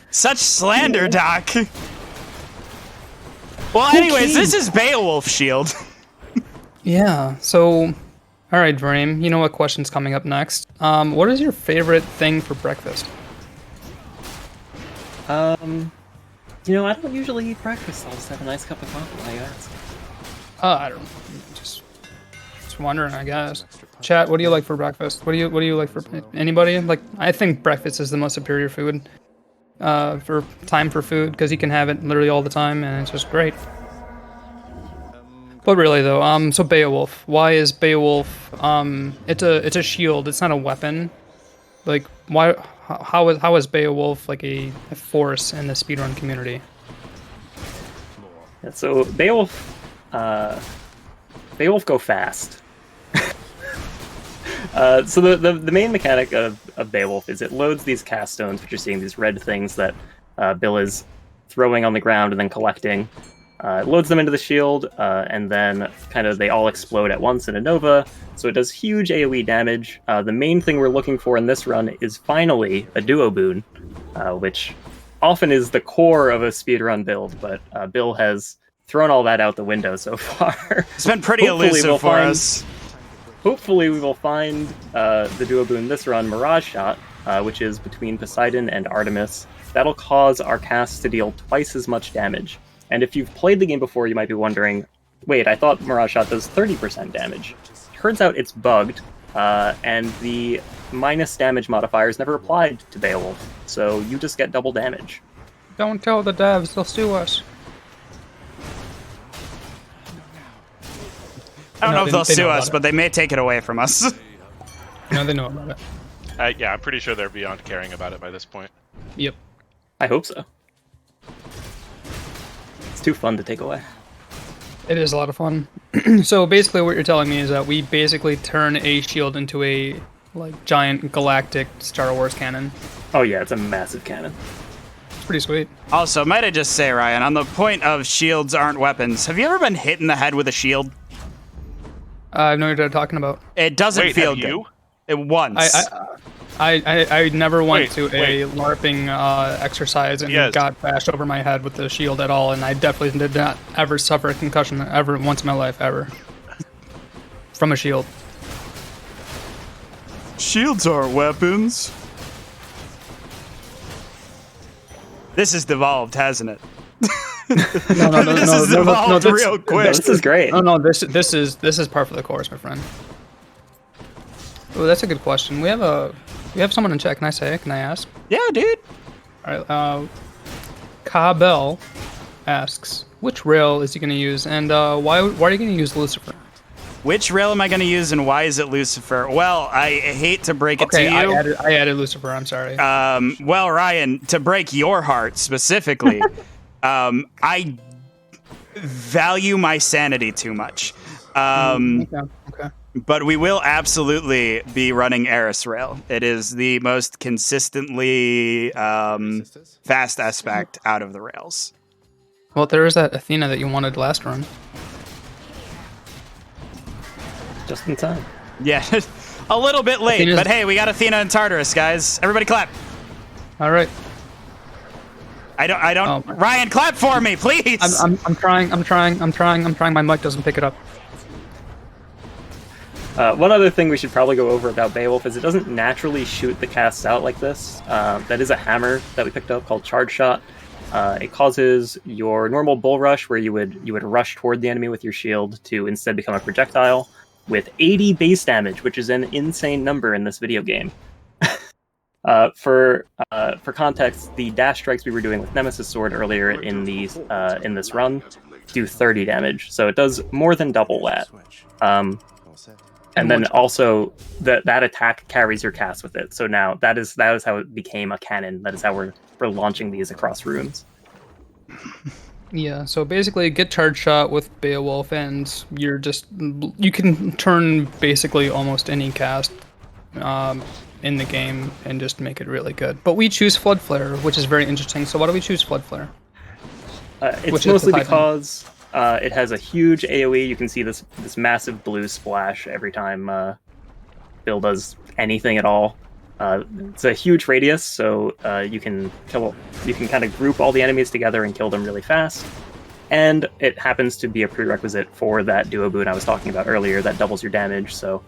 Such slander, Doc. Well, anyways, this is Beowulf Shield. Yeah, so, alright, Dream, you know what question's coming up next. What is your favorite thing for breakfast? I don't usually eat breakfast. I'll just have a nice cup of coffee while you ask. I don't know. Just wondering, I guess. Chat, what do you like for breakfast? What do you like for anybody? Like, I think breakfast is the most superior food. For time for food, because you can have it literally all the time, and it's just great. But really though, so Beowulf. Why is Beowulf? It's a shield. It's not a weapon. Like, why? How is Beowulf like a force in the speedrun community? Yeah, so Beowulf go fast. So the main mechanic of Beowulf is it loads these cast stones, which you're seeing these red things that Bill is throwing on the ground and then collecting. It loads them into the shield, and then kind of they all explode at once in a nova, so it does huge AoE damage. The main thing we're looking for in this run is finally a duo boon, which often is the core of a speedrun build, but Bill has thrown all that out the window so far. It's been pretty elusive for us. Hopefully we will find the duo boon this run, Mirage Shot, which is between Poseidon and Artemis. That'll cause our casts to deal twice as much damage. And if you've played the game before, you might be wondering, wait, I thought Mirage Shot does 30% damage. Turns out it's bugged, and the minus damage modifier is never applied to Beowulf, so you just get double damage. Don't tell the devs; they'll sue us. I don't No, know if they'll they know sue about us, it. but they may take it away from us. No, they know about it. Yeah, I'm pretty sure they're beyond caring about it by this point. Yep. I hope so. It's too fun to take away. It is a lot of fun. So basically what you're telling me is that we basically turn a shield into a giant galactic Star Wars cannon. Oh yeah, it's a massive cannon. It's pretty sweet. Also, might I just say, Ryan, on the point of shields aren't weapons, have you ever been hit in the head with a shield? I have no idea what you're talking about. It doesn't Wait, feel have good. you? It once. I never went to wait. a LARPing exercise and Yes. got bashed over my head with the shield at all, and I definitely did not ever suffer a concussion ever once in my life, ever. From a shield. Shields aren't weapons. This has devolved, hasn't it? No, This has devolved real quick. This is great. No, this is par for the course, my friend. Oh, that's a good question. We have someone in chat. Can I ask? Yeah, dude. All right. Kabel asks, which rail is he going to use, and why are you going to use Lucifer? Which rail am I going to use, and why is it Lucifer? Well, I hate to break it to you. I added Lucifer. I'm sorry. Well, Ryan, to break your heart specifically, I value my sanity too much. Okay. But we will absolutely be running Eris Rail. It is the most consistently fast aspect out of the rails. Well, there is that Athena that you wanted last run. Just in time. Yeah, a little bit late, Athena's- but hey, we got Athena and Tartarus, guys. Everybody clap. All right. I don't. Oh. Ryan, clap for me, please. I'm trying. My mic doesn't pick it up. One other thing we should probably go over about Beowulf is it doesn't naturally shoot the casts out like this. That is a hammer that we picked up called Charge Shot. It causes your normal bull rush, where you would rush toward the enemy with your shield, to instead become a projectile with 80 base damage, which is an insane number in this video game. For context, the dash strikes we were doing with Nemesis Sword earlier in this run do 30 damage, so it does more than double that. And then also that attack carries your cast with it. So now that is how it became a cannon. That is how we're launching these across rooms. Yeah, so basically get Charge Shot with Beowulf and you can turn basically almost any cast in the game and just make it really good. But we choose Flood Flare, which is very interesting. So why do we choose Flood Flare? It's mostly because it has a huge AoE. You can see this massive blue splash every time Bill does anything at all. It's a huge radius, so you can kind of group all the enemies together and kill them really fast. And it happens to be a prerequisite for that duo boon I was talking about earlier that doubles your damage. So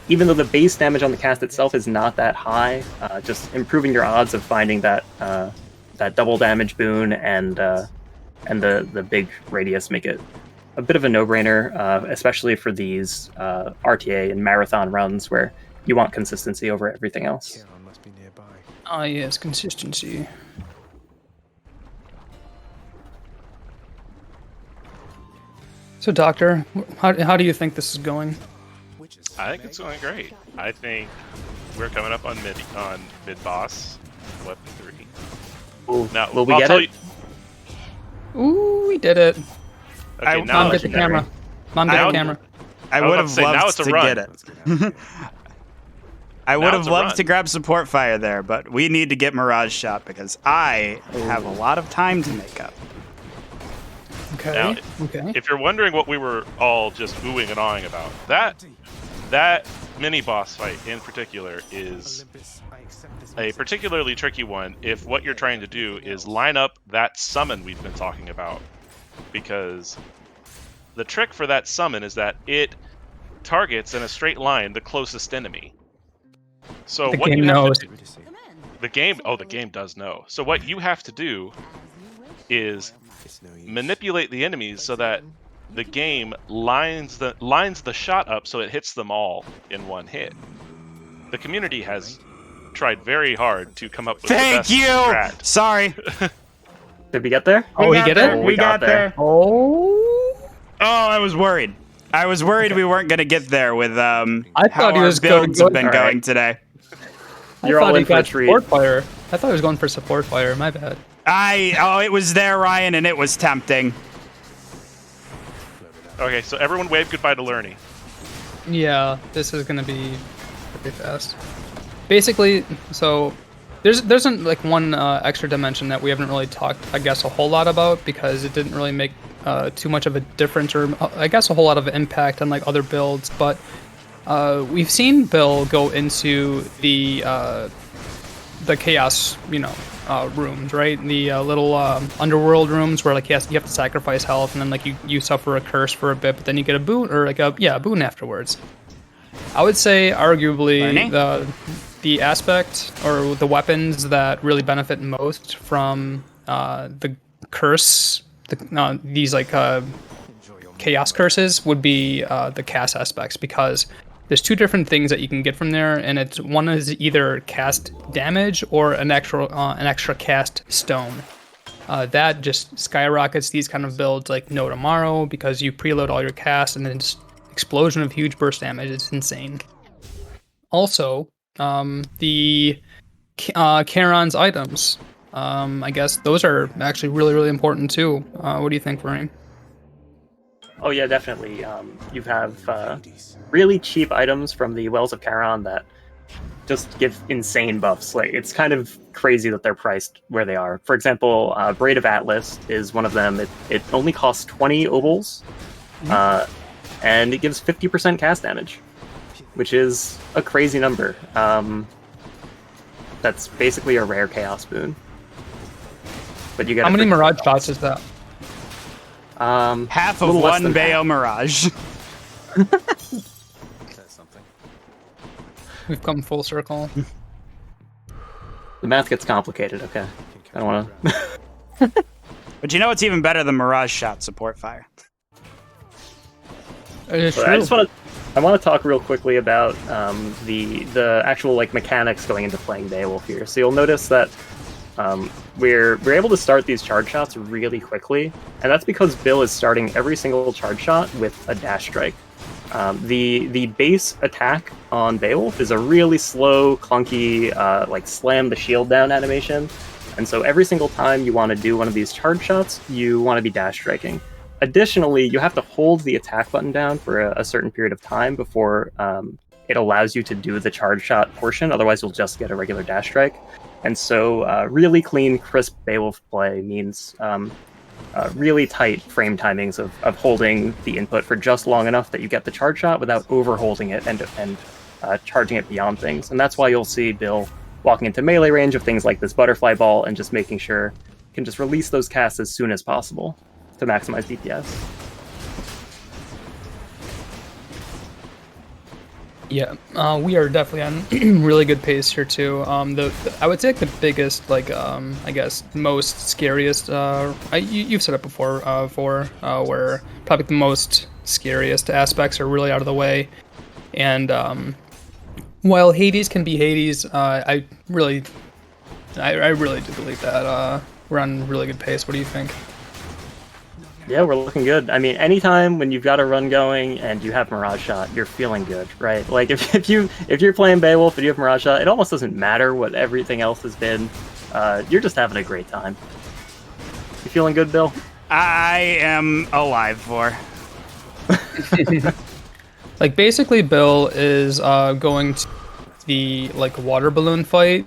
even though the base damage on the cast itself is not that high, just improving your odds of finding that double damage boon and the big radius make it a bit of a no-brainer, especially for these RTA and marathon runs where you want consistency over everything else. Must be nearby. Ah, yes, consistency. So, Doctor, how do you think this is going? I think it's going great. I think we're coming up on mid boss, weapon 3. Ooh, Now, will we I'll get tell it? Ooh, we did it. Okay, now Mom, get the camera. Mom, get the camera. I was would about have to say, now loved it's a to run. get it. I would Now have it's a loved run. to grab support fire there, but we need to get Mirage Shot because I have a lot of time to make up. Okay. Now, Okay. if you're wondering what we were all just oohing and awing about, that mini boss fight in particular is a particularly tricky one if what you're trying to do is line up that summon we've been talking about. Because the trick for that summon is that it targets in a straight line the closest enemy. So The what game you have knows. to do, the game does know. So what you have to do is manipulate the enemies so that the game lines the shot up so it hits them all in one hit. The community has tried very hard to come up with the Thank best you! strat. Sorry. Did we get there? Oh, we get it? We got there. Oh. Oh, I was worried. We weren't going to get there with I how thought he our was builds going have been All going right. today. You're all in for a got treat. support fire. I thought he was going for support fire. My bad. It was there, Ryan, and it was tempting. Okay, so everyone wave goodbye to Lerny. Yeah, this is gonna be pretty fast. Basically, so there's like one extra dimension that we haven't really talked, I guess, a whole lot about because it didn't really make too much of a difference or I guess a whole lot of impact on like other builds. But we've seen Bill go into the chaos, rooms, right? The little underworld rooms where like you have to sacrifice health and then like you suffer a curse for a bit, but then you get a boon or like a boon afterwards. I would say arguably the aspect or the weapons that really benefit most from the curse, these like chaos curses would be the cast aspects because there's two different things that you can get from there, and one is either cast damage or an extra cast stone. That just skyrockets these kind of builds like no tomorrow because you preload all your casts and then just explosion of huge burst damage. It's insane. Also, the Charon's items. I guess those are actually really, really important too. What do you think, Ryan? Oh yeah, definitely. You have really cheap items from the Wells of Charon that just give insane buffs. Like it's kind of crazy that they're priced where they are. For example, Braid of Atlas is one of them. It only costs 20 obols, and it gives 50% cast damage, which is a crazy number. That's basically a rare chaos boon. But you get How many Mirage shots is that? Half of little less one than Bayo Mirage. We've come full circle. The math gets complicated. Okay, I don't want to. But you know what's even better than Mirage Shot support fire? It's But true. I want to talk real quickly about the actual like mechanics going into playing Beowulf here. So you'll notice that we're able to start these charge shots really quickly, and that's because Bill is starting every single charge shot with a dash strike. The base attack on Beowulf is a really slow, clunky, like slam the shield down animation, and so every single time you want to do one of these charge shots, you want to be dash striking. Additionally, you have to hold the attack button down for a certain period of time before it allows you to do the charge shot portion, otherwise you'll just get a regular dash strike. And so really clean, crisp Beowulf play means really tight frame timings of holding the input for just long enough that you get the charge shot without over-holding it and charging it beyond things. And that's why you'll see Bill walking into melee range of things like this butterfly ball and just making sure you can just release those casts as soon as possible to maximize DPS. Yeah, we are definitely on really good pace here too. I would say the biggest, like, I guess, most scariest. You've said it before, where probably the most scariest aspects are really out of the way, and while Hades can be Hades, I really do believe that we're on really good pace. What do you think? Yeah, we're looking good. I mean, anytime when you've got a run going and you have Mirage Shot, you're feeling good, right? Like if you're playing Beowulf and you have Mirage Shot, it almost doesn't matter what everything else has been. You're just having a great time. You feeling good, Bill? I am alive for. Like basically, Bill is going to the like water balloon fight,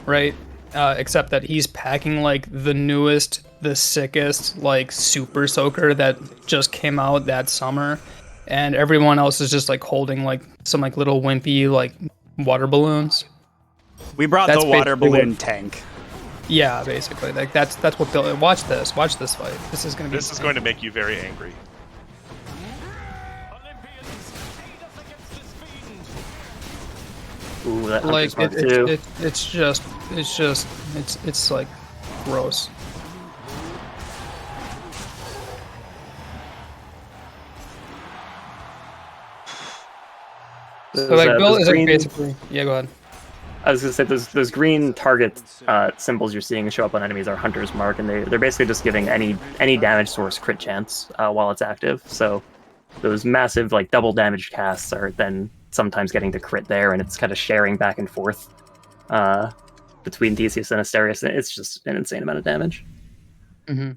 right? Except that he's packing like the newest, the sickest like super soaker that just came out that summer, and everyone else is just like holding like some like little wimpy like water balloons. We brought That's the water basically balloon what- tank. Yeah, basically, like that's what Bill. Watch this fight. This is gonna be. This is going to make you very angry. Ooh, that like Hunter's Mark too. it's like gross. So like Bill is like basically yeah. Go ahead. I was gonna say those green target symbols you're seeing show up on enemies are Hunter's Mark, and they're basically just giving any damage source crit chance while it's active. So those massive like double damage casts are then sometimes getting to crit there, and it's kind of sharing back and forth between Theseus and Asterius. It's just an insane amount of damage. Mm-hmm.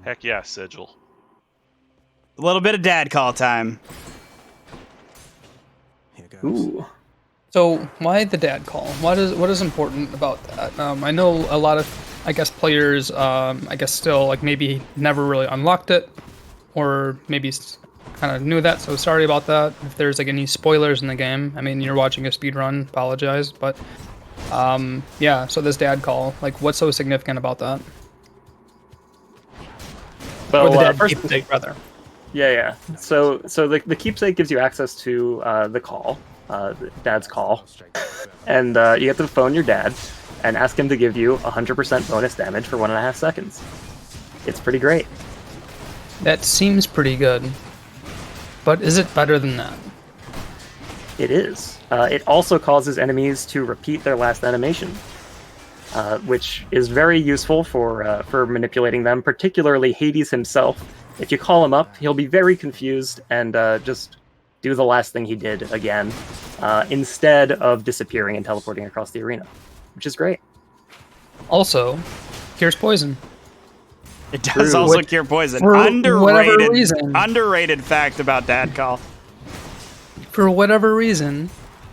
Heck yeah, Sigil. A little bit of dad call time. Ooh. So why the dad call? What is important about that? I know a lot of, I guess, players, I guess still like maybe never really unlocked it, or maybe kind of knew that. So sorry about that. If there's like any spoilers in the game, I mean, you're watching a speedrun, apologize. But yeah. So this dad call, like, what's so significant about that? Well, Or the dad first, keepsake, rather. yeah. So the keepsake gives you access to the call, the dad's call, and you have to phone your dad and ask him to give you 100% bonus damage for 1.5 seconds. It's pretty great. That seems pretty good. But is it better than that? It is. It also causes enemies to repeat their last animation, which is very useful for manipulating them, particularly Hades himself. If you call him up, he'll be very confused and just do the last thing he did again, instead of disappearing and teleporting across the arena, which is great. Also, cures poison. It does True. also cure poison. For whatever Underrated, reason. underrated fact about dad call. For whatever reason,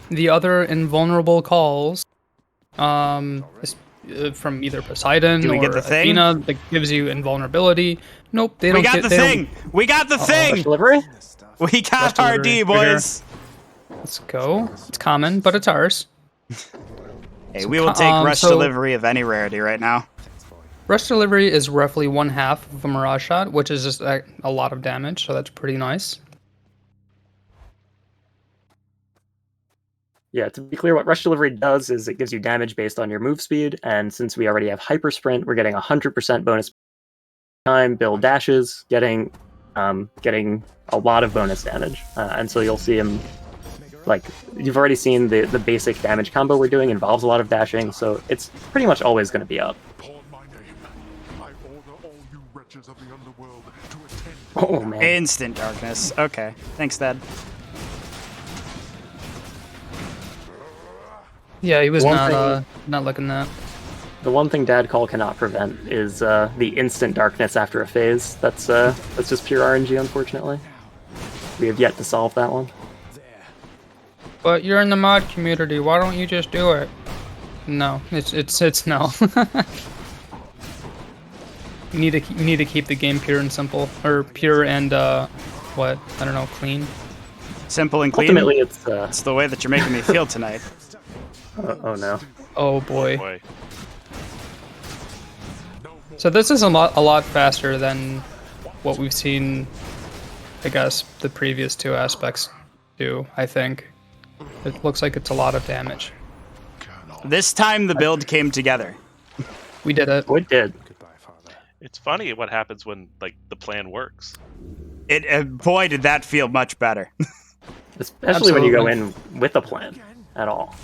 the other invulnerable calls, from either Poseidon Do we or get the thing? Athena, that gives you invulnerability. Nope, they We don't got get the they don't- thing. We got the thing. Delivery? We got Rush RD, delivery. boys. Let's go. It's common, but it's ours. Hey, we will take rush so- delivery of any rarity right now. Rush delivery is roughly 1/2 of a Mirage Shot, which is just a lot of damage, so that's pretty nice. Yeah, to be clear, what Rush Delivery does is it gives you damage based on your move speed, and since we already have Hyper Sprint, we're getting 100% bonus time. Bill dashes, getting a lot of bonus damage, and so you'll see him. Like, you've already seen the basic damage combo we're doing involves a lot of dashing, so it's pretty much always going to be up. Oh man! Instant darkness. Okay, thanks, Dad. Yeah, he was One not looking that. The one thing Dad Call cannot prevent is the instant darkness after a phase. That's just pure RNG, unfortunately. We have yet to solve that one. But you're in the mod community. Why don't you just do it? No, it's no. You need to keep the game pure and simple, or pure and what? I don't know, clean. Simple and clean. Ultimately, it's the way that you're making me feel tonight. Oh no. Oh boy. So this is a lot faster than what we've seen. I guess the previous two aspects do. I think it looks like it's a lot of damage. This time the build came together. We did it. We did. It's funny what happens when like the plan works. Boy, did that feel much better. Especially when you go in with a plan at all.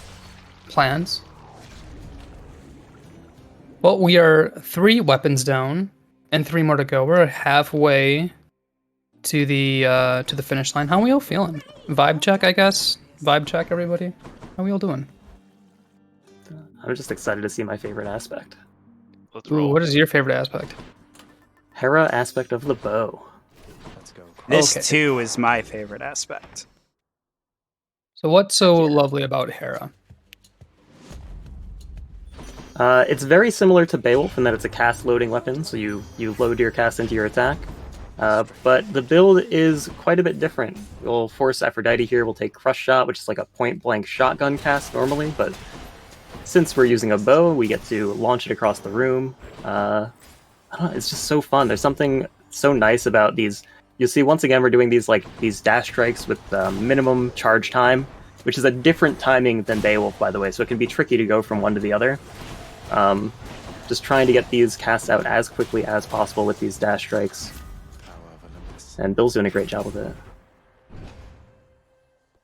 Plans. Well, we are 3 weapons down and 3 more to go. We're halfway to the finish line. How are we all feeling? Vibe check, I guess. Vibe check, everybody. How are we all doing? I'm just excited to see my favorite aspect. Let's roll. Ooh, what is your favorite aspect? Hera aspect of the bow. Let's go. This Okay. too is my favorite aspect. So what's so lovely about Hera? It's very similar to Beowulf in that it's a cast loading weapon, so you load your cast into your attack. But the build is quite a bit different. We'll force Aphrodite here, we'll take Crush Shot, which is like a point-blank shotgun cast normally, but since we're using a bow, we get to launch it across the room. I don't know, it's just so fun. There's something so nice about these. You'll see, once again, we're doing these dash strikes with minimum charge time, which is a different timing than Beowulf, by the way, so it can be tricky to go from one to the other. Just trying to get these cast out as quickly as possible with these dash strikes. And Bill's doing a great job with it.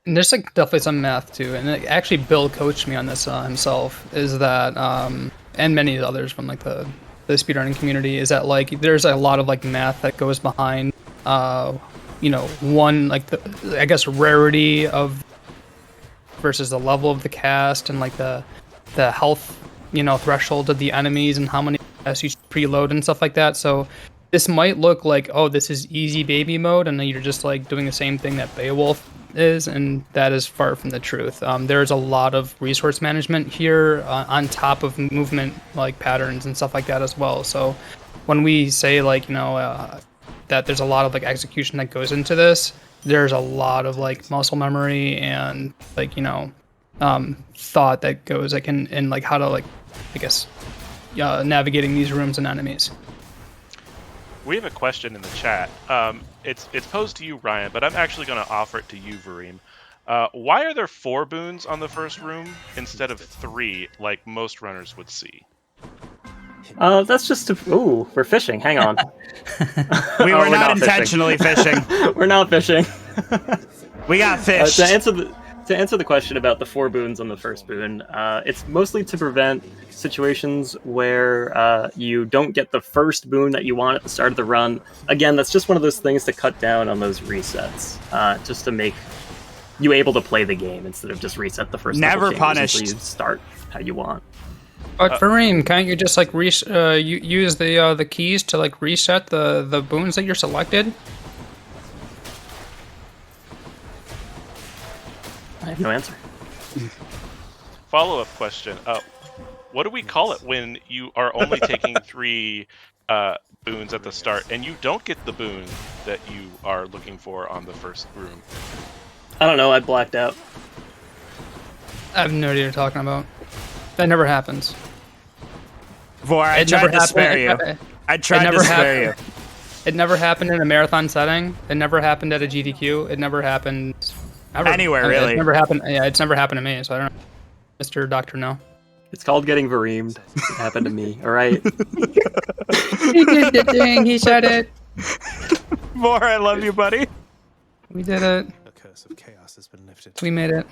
And there's like definitely some math too, and actually Bill coached me on this himself. Is that and many others from like the speedrunning community, is that like there's a lot of like math that goes behind one like the I guess rarity of versus the level of the cast and like the health threshold of the enemies and how many casts you preload and stuff like that. So this might look like, oh, this is easy baby mode, and then you're just like doing the same thing that Beowulf is, and that is far from the truth. There's a lot of resource management here on top of movement like patterns and stuff like that as well. So when we say like that there's a lot of like execution that goes into this, there's a lot of like muscle memory and like thought that goes like in like how to like I guess navigating these rooms and enemies. We have a question in the chat. It's posed to you, Ryan, but I'm actually going to offer it to you, Vareem. Why are there 4 boons on the first room instead of 3, like most runners would see? That's just ooh, we're fishing. Hang on. We were we're not not intentionally fishing. We're not fishing. We got fished. To answer the question about the 4 boons on the first boon, it's mostly to prevent situations where you don't get the first boon that you want at the start of the run. Again, that's just one of those things to cut down on those resets, just to make you able to play the game instead of just reset the first. Never couple chambers punished. until you start how you want. But Vareem, can't you just like use the keys to like reset the boons that you're selected? I have no answer. Follow-up question. What do we call it when you are only taking 3 boons at the start and you don't get the boon that you are looking for on the first room? I don't know. I blacked out. I have no idea what you're talking about. That never happens. Vor, I tried to spare you. I tried to spare you. It never happened in a marathon setting. It never happened at a GDQ. It never happened Anywhere, really. It's never happened. Yeah, it's never happened to me, so I don't know. Mr. Doctor, no. It's called getting vareemed. It happened to me. All right. He did the thing. He said it. More, I love you, buddy. We did it. A curse of chaos has been lifted. We made it.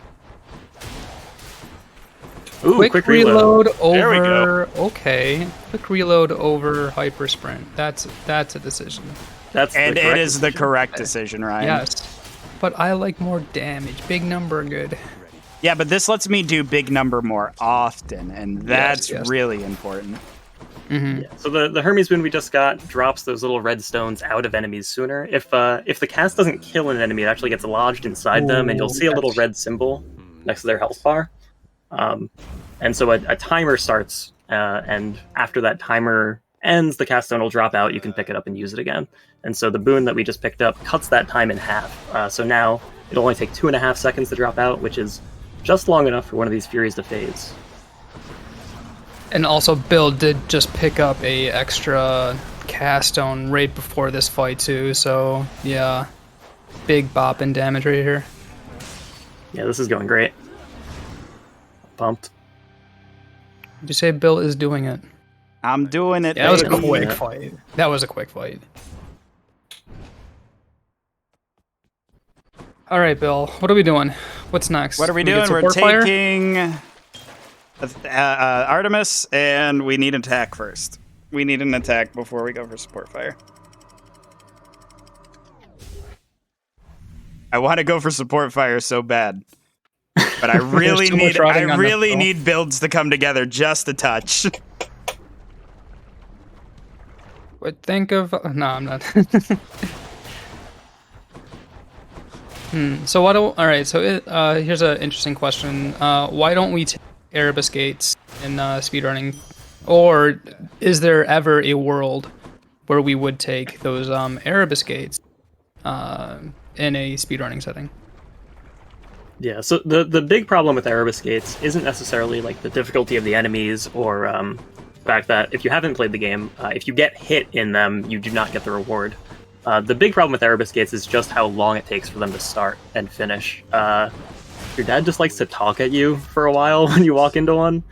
Ooh, Quick reload There we over. Okay. Quick reload over hyper sprint. That's a decision. That's And the it correct is the decision. correct decision, Ryan. Yes. But I like more damage. Big number, good. Yeah, but this lets me do big number more often, and that's yes. really important. Mm-hmm. Yeah. So the Hermes boon we just got drops those little red stones out of enemies sooner. If the cast doesn't kill an enemy, it actually gets lodged inside them, and you'll see a little red symbol next to their health bar. And so a timer starts, and after that timer ends, the cast stone will drop out. You can pick it up and use it again. And so the boon that we just picked up cuts that time in half. So now it'll only take 2.5 seconds to drop out, which is just long enough for one of these Furies to phase. And also, Bill did just pick up a extra cast stone right before this fight too. So yeah, big bop and damage right here. Yeah, this is going great. Pumped. Did you say Bill is doing it? I'm doing it. Yeah, that was a baby. quick Yeah. fight. That was a quick fight. All right, Bill. What are we doing? What's next? What are we get doing? We're support fire? taking Artemis, and we need an attack first. We need an attack before we go for support fire. I want to go for support fire so bad, but I really too much riding on that, Bill. need builds to come together just a touch. But think of no, I'm not. So what? All right. So here's an interesting question. Why don't we take Erebus gates in speedrunning, or is there ever a world where we would take those Erebus gates in a speedrunning setting? Yeah, so the big problem with Erebus gates isn't necessarily like the difficulty of the enemies or the fact that if you haven't played the game, if you get hit in them, you do not get the reward. The big problem with Erebus gates is just how long it takes for them to start and finish. Your dad just likes to talk at you for a while when you walk into one,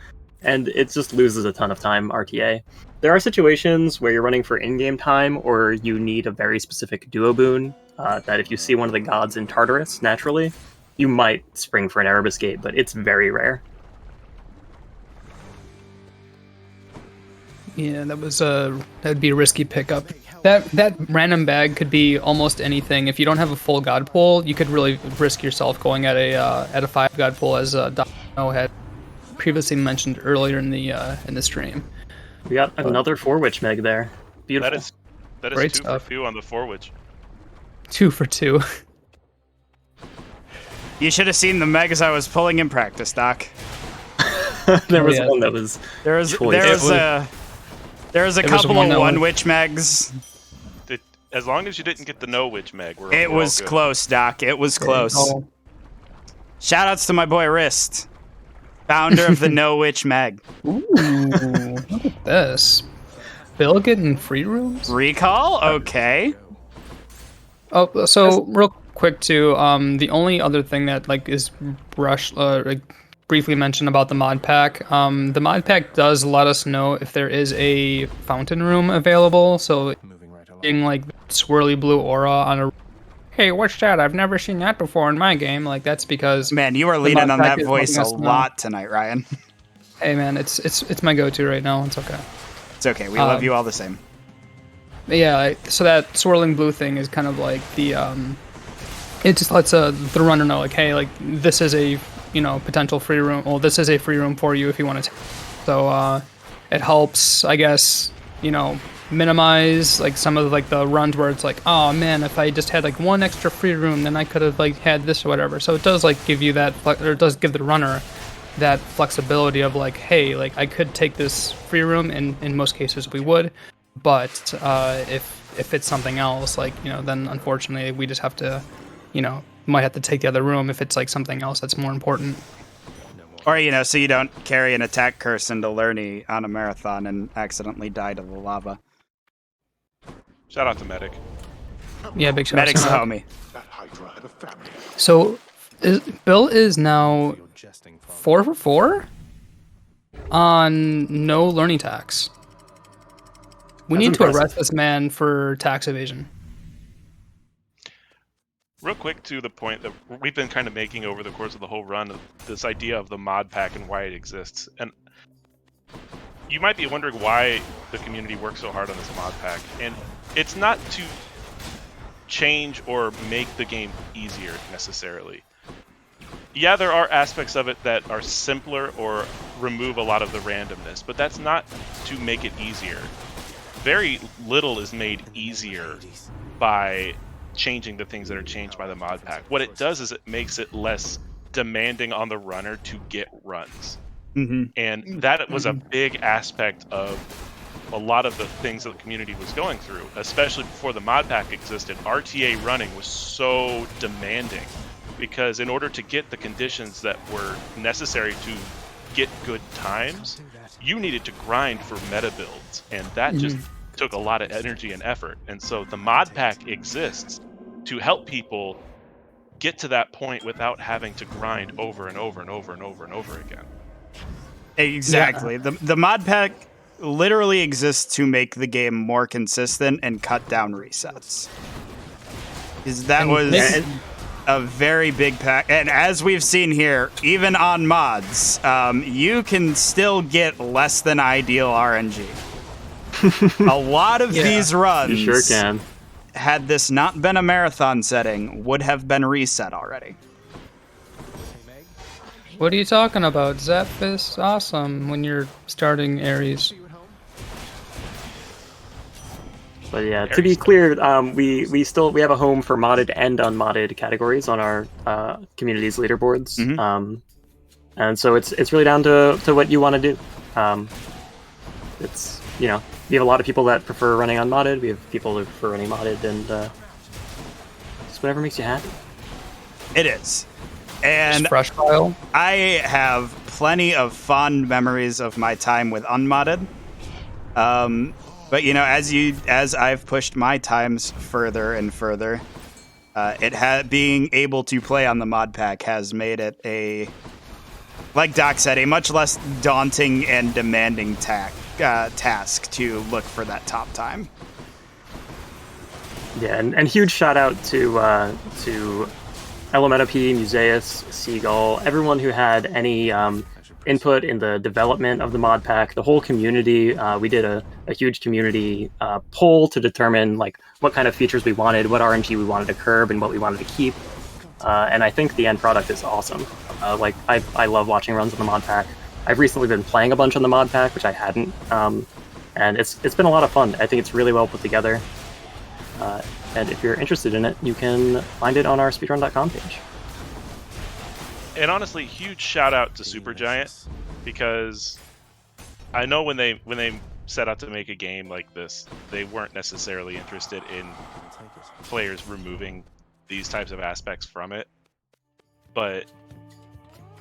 and it just loses a ton of time RTA. There are situations where you're running for in-game time, or you need a very specific duo boon, that if you see one of the gods in Tartarus, naturally, you might spring for an Erebus gate, but it's very rare. Yeah, that'd be a risky pickup. That random bag could be almost anything. If you don't have a full god pool, you could really risk yourself going at a 5 god pool, as Dr. had previously mentioned earlier in the stream. We got another 4-witch meg there. Beautiful. That is Great 2 stuff. for 2 on the 4-witch. 2 for 2. You should have seen the megas I was pulling in practice, Doc. There was yeah. one that was There was choice. a couple one of that one was- witch megs. As long as you didn't get the no witch meg, we're It all was good. close, Doc. It was close. Oh, Shoutouts to my boy Wrist, founder of the No Witch Meg. ooh, look at this. Bill getting free rooms? Recall? Okay. Oh, so real quick too. The only other thing that is briefly mentioned about the mod pack. The mod pack does let us know if there is a fountain room available. So Moving right along. getting swirly blue aura on a. Hey, what's that? I've never seen that before in my game. That's because. Man, you are The leaning mod on pack that is voice a letting us know. lot tonight, Ryan. Hey man, it's my go-to right now. It's okay. It's okay. We love you all the same. But yeah, so that swirling blue thing is kind of like the it just lets the runner know hey, this is a potential free room. Well, this is a free room for you if you want to. So it helps, I guess, minimize some of the runs where it's oh man, if I just had one extra free room, then I could have had this or whatever. So it does give you that, or it does give the runner that flexibility of hey, I could take this free room, and in most cases we would, but if it's something else, then unfortunately we just have to, might have to take the other room if it's something else that's more important. Or, so you don't carry an attack curse into Lerny on a marathon and accidentally die to the lava. Shout out to Medic. Yeah, big shout out Medic's to a that. homie. That Hydra had a family. So Bill is now You're jesting, Father. 4 for 4 on no learning tax. We That's need to impressive. arrest this man for tax evasion. Real quick to the point that we've been kind of making over the course of the whole run of this idea of the mod pack and why it exists. And you might be wondering why the community works so hard on this mod pack. And it's not to change or make the game easier necessarily. Yeah, there are aspects of it that are simpler or remove a lot of the randomness, but that's not to make it easier. Very little is made easier by changing the things that are changed by the mod pack. What it does is it makes it less demanding on the runner to get runs. And that was a big aspect of a lot of the things that the community was going through, especially before the mod pack existed. RTA running was so demanding because in order to get the conditions that were necessary to get good times, you needed to grind for meta builds, and that just took a lot of energy and effort. And so the mod pack exists to help people get to that point without having to grind over and over and over and over and over again. Exactly. The mod pack literally exists to make the game more consistent and cut down resets. Because that was a very big pack. And as we've seen here, even on mods, you can still get less than ideal RNG. A lot of these runs, You sure can. had this not been a marathon setting, would have been reset already. What are you talking about? Zap is awesome when you're starting Ares. But yeah, to be clear, we have a home for modded and unmodded categories on our community's leaderboards, and so it's really down to what you want to do. It's we have a lot of people that prefer running unmodded. We have people that prefer running modded, and just whatever makes you happy. It is. And Fresh file. I have plenty of fond memories of my time with unmodded. But as I've pushed my times further and further, being able to play on the mod pack has made it like Doc said, a much less daunting and demanding task to look for that top time. Yeah, and huge shout out to Elemental P, Museus, Seagull, everyone who had any input in the development of the mod pack, the whole community. We did a huge community poll to determine what kind of features we wanted, what RNG we wanted to curb, and what we wanted to keep. And I think the end product is awesome. I love watching runs on the mod pack. I've recently been playing a bunch on the mod pack, which I hadn't, and it's been a lot of fun. I think it's really well put together. And if you're interested in it, you can find it on our speedrun.com page. And honestly, huge shout out to Supergiant, because I know when they set out to make a game like this, they weren't necessarily interested in players removing these types of aspects from it, but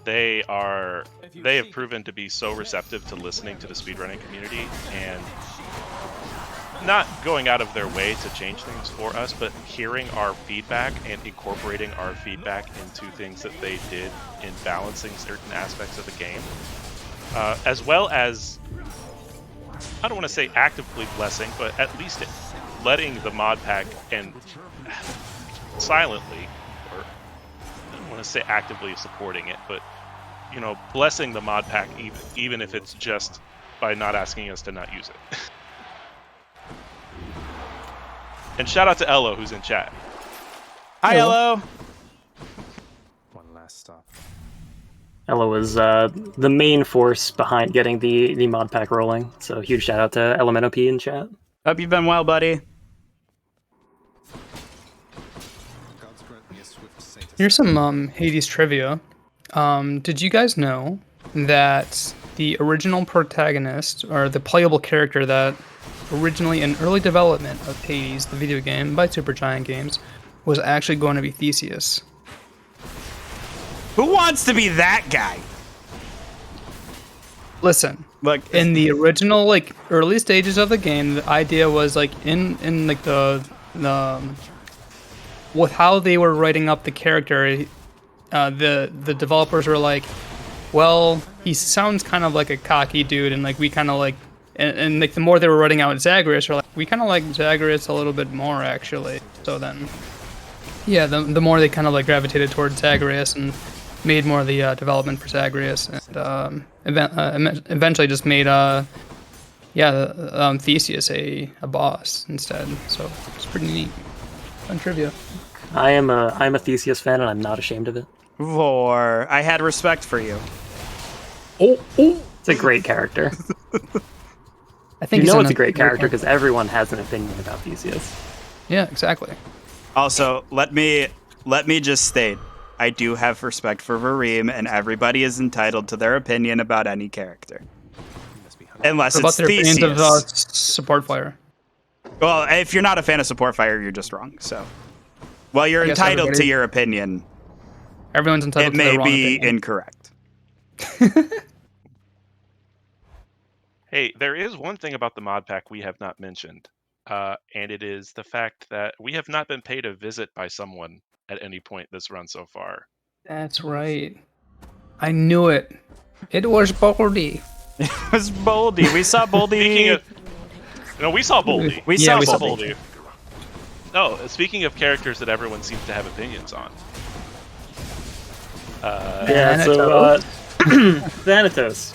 they have proven to be so receptive to listening to the speedrunning community and not going out of their way to change things for us, but hearing our feedback and incorporating our feedback into things that they did in balancing certain aspects of the game, as well as, I don't want to say actively blessing, but at least letting the mod pack and silently, or I don't want to say actively supporting it, but blessing the mod pack even if it's just by not asking us to not use it. And shout out to Ello, who's in chat. Hi, Ello. One last stop. Ella was the main force behind getting the mod pack rolling, so huge shout out to Elemental P in chat. Hope you've been well, buddy. Here's some Hades trivia. Did you guys know that the original protagonist, or the playable character that originally in early development of Hades, the video game by Supergiant Games, was actually going to be Theseus? Who wants to be that guy? Listen, in the original early stages of the game, the idea was in the with how they were writing up the character, the developers were like, well, he sounds kind of like a cocky dude, and like we kind of like, and like the more they were writing out Zagreus, we're like, we kind of like Zagreus a little bit more actually. So then, yeah, the more they kind of like gravitated towards Zagreus and made more of the development for Zagreus, and eventually just made Theseus a boss instead. So it's pretty neat. Fun trivia. I'm a Theseus fan, and I'm not ashamed of it. Vor, I had respect for you. It's a great character. I think You know it's a great character because everyone has an opinion about Theseus. Yeah, exactly. Also, let me just state, I do have respect for Vareem, and everybody is entitled to their opinion about any character. Unless What about it's their opinions Theseus. of support fire? Well, if you're not a fan of Support Fire, you're just wrong. So, well, you're I guess entitled to everybody- your opinion. Everyone's entitled It to their may wrong be opinion. incorrect. Hey, there is one thing about the mod pack we have not mentioned, and it is the fact that we have not been paid a visit by someone at any point this run so far. That's right. I knew it. It was Baldy. It was Boldy. We saw Boldy. Speaking of, no, we saw Boldy. we Yeah, saw we saw Boldy. No, speaking of characters that everyone seems to have opinions on. Yeah, so Thanatos,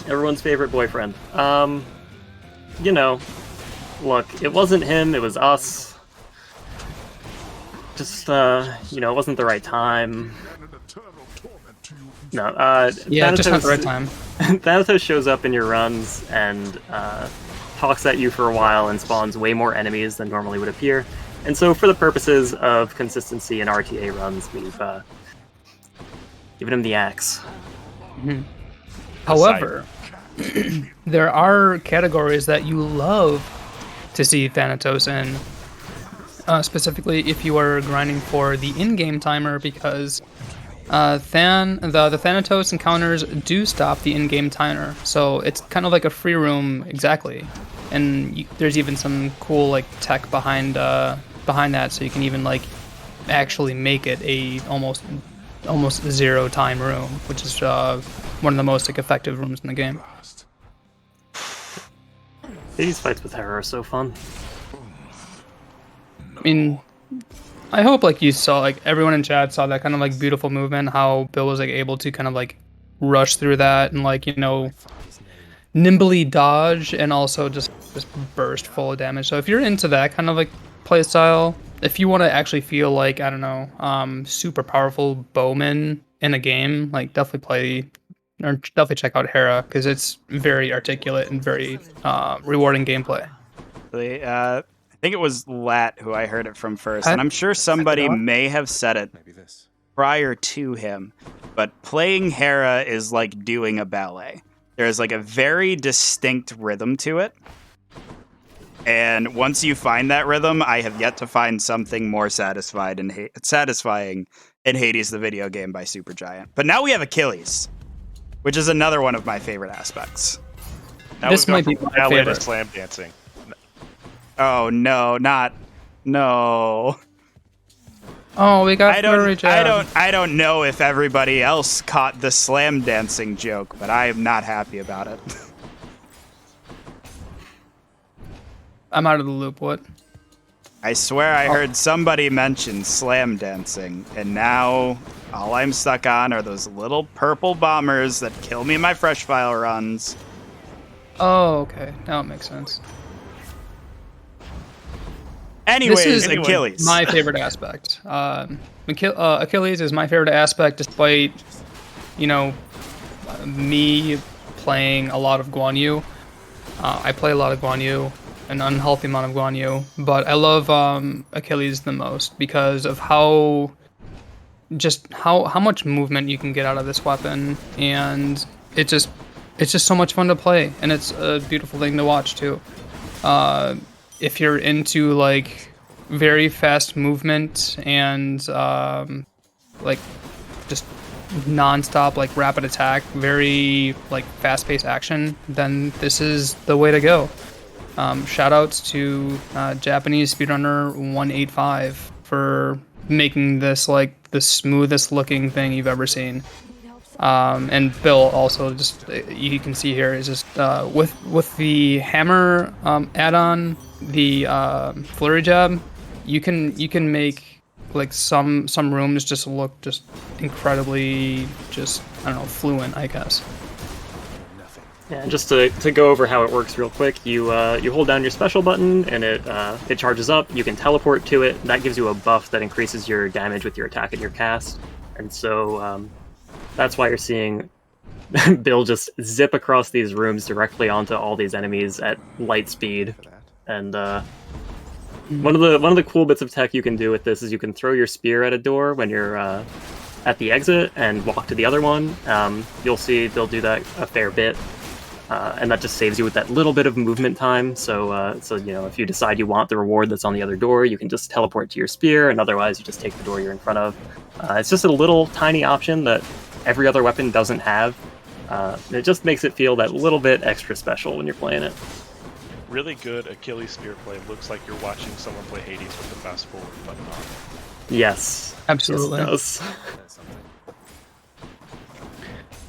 everyone's favorite boyfriend. You know, look, it wasn't him, it was us. Just it wasn't the right time. No, Yeah, just not the right Thanatos- time. Thanatos shows up in your runs and talks at you for a while and spawns way more enemies than normally would appear. And so, for the purposes of consistency in RTA runs, we've given him the axe. However, there are categories that you love to see Thanatos in. Specifically, if you are grinding for the in-game timer, because the Thanatos encounters do stop the in-game timer, so it's kind of like a free room exactly. And there's even some cool like tech behind that, so you can even like actually make it a almost 0 time room, which is one of the most like effective rooms in the game. These fights with Hera are so fun. I mean, I hope like you saw, like everyone in chat saw that kind of like beautiful movement, how Bill was like able to kind of like rush through that and like, nimbly dodge and also just burst full of damage. So if you're into that kind of like play style, if you want to actually feel like, I don't know, super powerful bowman in a game, like definitely check out Hera, because it's very articulate and very rewarding gameplay. I think it was Lat who I heard it from first, I- and I'm sure somebody Lat? may have said it Maybe this. prior to him, but playing Hera is like doing a ballet. There's like a very distinct rhythm to it. And once you find that rhythm, I have yet to find something more satisfying in Hades the video game by Supergiant. But now we have Achilles, which is another one of my favorite aspects. Now This we've might gone be from my ballet to favorite. slam dancing. Oh no, no. Oh, we got I don't know if everybody else caught the slam dancing joke, but I am not happy about it. I'm out of the loop. What? I swear I heard somebody mention slam dancing, and now all I'm stuck on are those little purple bombers that kill me in my fresh file runs. Oh, okay. Now it makes sense. Anyways, This is Achilles. my favorite aspect. Achilles is my favorite aspect, despite, me playing a lot of Guan Yu. I play a lot of Guan Yu, an unhealthy amount of Guan Yu, but I love Achilles the most because of how much movement you can get out of this weapon, and it's just so much fun to play, and it's a beautiful thing to watch too. If you're into like very fast movement and like just non-stop like rapid attack, very like fast-paced action, then this is the way to go. Shout outs to Japanese speedrunner 185 for making this like the smoothest looking thing you've ever seen. And Bill also just you can see here is just with the hammer add-on, the flurry jab, you can make like some rooms just look just incredibly just I don't know fluent I guess. Yeah, and just to go over how it works real quick, you hold down your special button and it charges up. You can teleport to it. That gives you a buff that increases your damage with your attack and your cast. And so that's why you're seeing Bill just zip across these rooms directly onto all these enemies at light speed. And one of the cool bits of tech you can do with this is you can throw your spear at a door when you're at the exit and walk to the other one. You'll see they'll do that a fair bit. And that just saves you with that little bit of movement time. So you know, if you decide you want the reward that's on the other door, you can just teleport to your spear, and otherwise you just take the door you're in front of. It's just a little tiny option that every other weapon doesn't have. It just makes it feel that little bit extra special when you're playing it. Really good Achilles spear play. Looks like you're watching someone play Hades with the fast forward button on. Yes, Absolutely. yes, it does.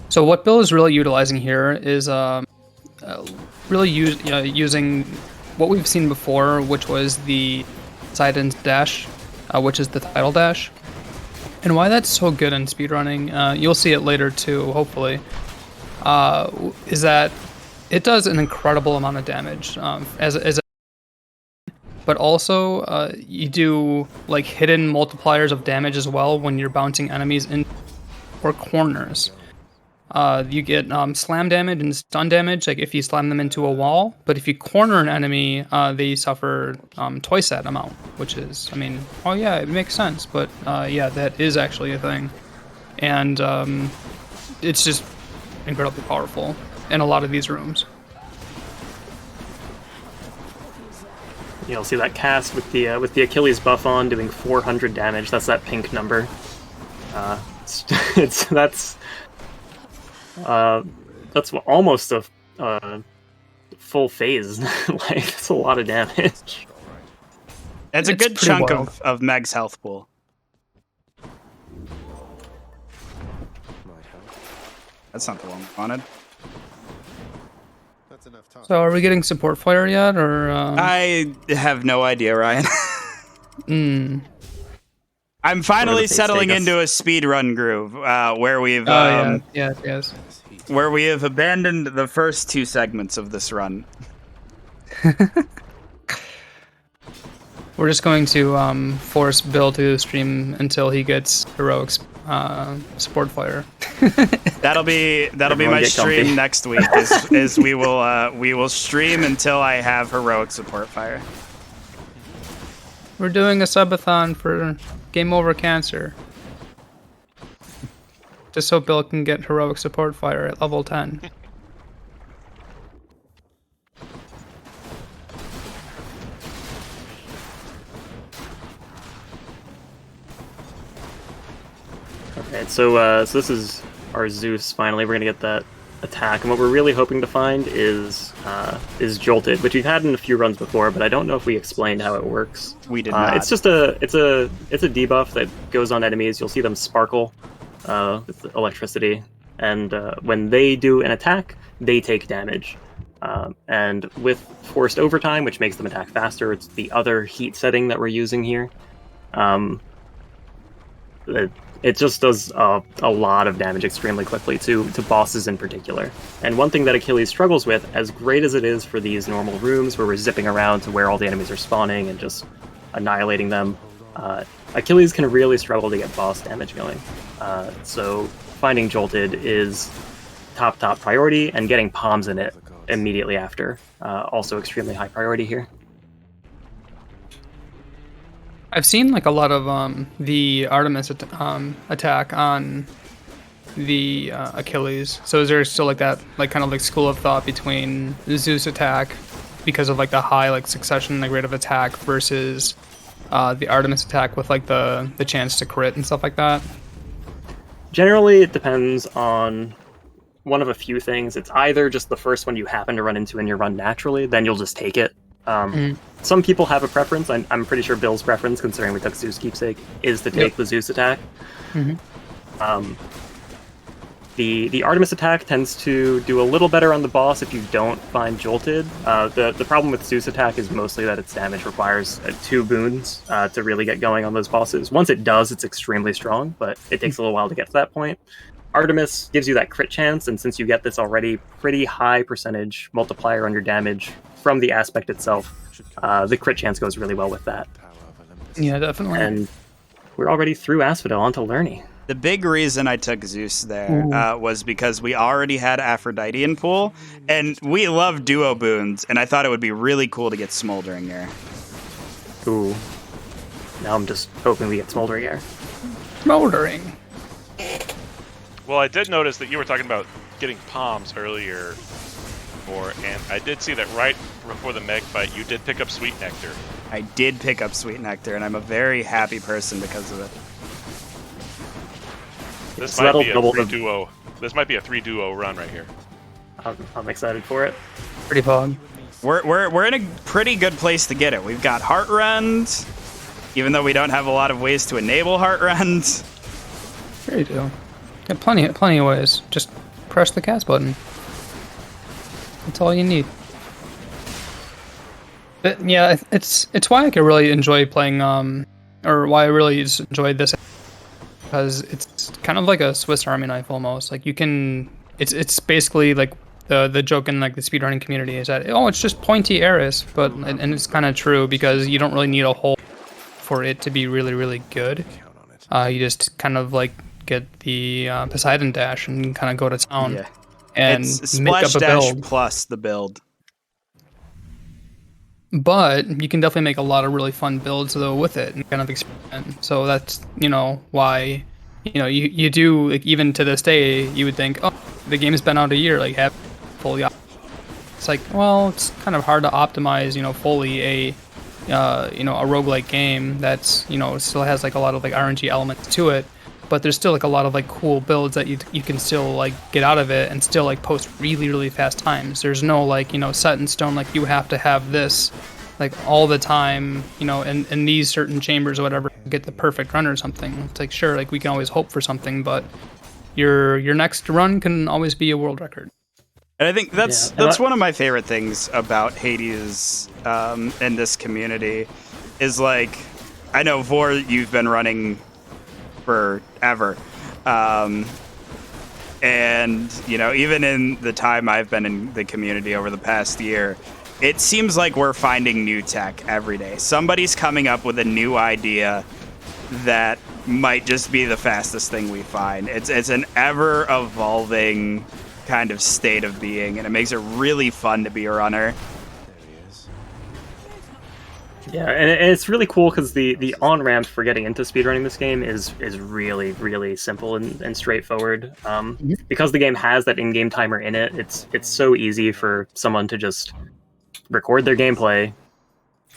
So what Bill is really utilizing here is really using what we've seen before, which was the side end dash, which is the title dash. And why that's so good in speedrunning, you'll see it later too, hopefully, is that it does an incredible amount of damage but also you do like hidden multipliers of damage as well when you're bouncing enemies in or corners. You get slam damage and stun damage, like if you slam them into a wall. But if you corner an enemy, they suffer twice that amount, which is, I mean, oh yeah, it makes sense. But yeah, that is actually a thing. And it's just incredibly powerful in a lot of these rooms. You'll see that cast with the Achilles buff on, doing 400 damage. That's that pink number. That's almost a full phase. Like, it's a lot of damage. It's a good chunk of Meg's health pool. That's not the one we wanted. That's enough time. So are we getting support fire yet, or? I have no idea, Ryan. I'm finally settling into a speedrun groove where we've yes. where we have abandoned the first two segments of this run. We're just going to force Bill to stream until he gets heroic support fire. That'll be my stream next week. Is we will stream until I have heroic support fire. We're doing a subathon for Game Over Cancer. Just so Bill can get heroic support fire at level 10. Okay, so this is our Zeus. Finally, we're gonna get that attack, and what we're really hoping to find is Jolted, which we've had in a few runs before, but I don't know if we explained how it works. We did not. It's just a debuff that goes on enemies. You'll see them sparkle with electricity, and when they do an attack, they take damage. And with forced overtime, which makes them attack faster, it's the other heat setting that we're using here. It just does a lot of damage extremely quickly to bosses in particular. And one thing that Achilles struggles with, as great as it is for these normal rooms where we're zipping around to where all the enemies are spawning and just annihilating them, Achilles can really struggle to get boss damage going. So finding Jolted is top priority, and getting palms in it immediately after, also extremely high priority here. I've seen like a lot of the Artemis attack on the Achilles. So is there still like that like kind of like school of thought between the Zeus attack because of like the high like succession like rate of attack versus the Artemis attack with like the chance to crit and stuff like that? Generally, it depends on one of a few things. It's either just the first one you happen to run into in your run naturally, then you'll just take it. Some people have a preference. I'm pretty sure Bill's preference, considering we took Zeus Keepsake, is to take the Zeus attack. The Artemis attack tends to do a little better on the boss if you don't find Jolted. The problem with Zeus attack is mostly that its damage requires 2 boons to really get going on those bosses. Once it does, it's extremely strong, but it takes a little while to get to that point. Artemis gives you that crit chance, and since you get this already pretty high percentage multiplier on your damage from the aspect itself, the crit chance goes really well with that. Yeah, definitely. And we're already through Asphodel onto Lerny. The big reason I took Zeus there was because we already had Aphrodite in pool, and we love duo boons, and I thought it would be really cool to get Smoldering Air. Ooh. Now I'm just hoping we get Smoldering Air. Smoldering. Well, I did notice that you were talking about getting palms earlier, and I did see that right before the Meg fight, you did pick up Sweet Nectar. I did pick up Sweet Nectar, and I'm a very happy person because of it. This So might that'll be a double 3-duo. This might be a 3-duo run right here. I'm excited for it. Pretty fog. We're in a pretty good place to get it. We've got Heart Rend, even though we don't have a lot of ways to enable Heart Rend. Sure you do. Got plenty of ways. Just press the cast button. That's all you need. But yeah, it's why I could really enjoy playing or why I really just enjoyed this, because it's kind of like a Swiss Army knife almost. Like you can, it's basically like the joke in like the speedrunning community is that it's just pointy Eris, but and it's kind of true because you don't really need a hole for it to be really really good. You just kind of like get the Poseidon dash and kind of go to town. Yeah. And It's make Splash up a Dash build. plus the build. But you can definitely make a lot of really fun builds though with it and kind of experiment. So that's why you do, like, even to this day you would think, oh, the game's been out a year, like have fully. It's like, well, it's kind of hard to optimize fully a roguelike game that's still has like a lot of like RNG elements to it. But there's still like a lot of like cool builds that you can still like get out of it and still like post really really fast times. There's no like set in stone like you have to have this like all the time in these certain chambers or whatever to get the perfect run or something. It's like, sure, like we can always hope for something, but your next run can always be a world record. And I think that's one of my favorite things about Hades in this community is, like, I know Vor, you've been running forever, and even in the time I've been in the community over the past year, it seems like we're finding new tech every day. Somebody's coming up with a new idea that might just be the fastest thing we find. It's an ever evolving kind of state of being, and it makes it really fun to be a runner. Yeah, and it's really cool because the on-ramp for getting into speedrunning this game is really, really simple and straightforward. Because the game has that in-game timer in it, it's so easy for someone to just record their gameplay,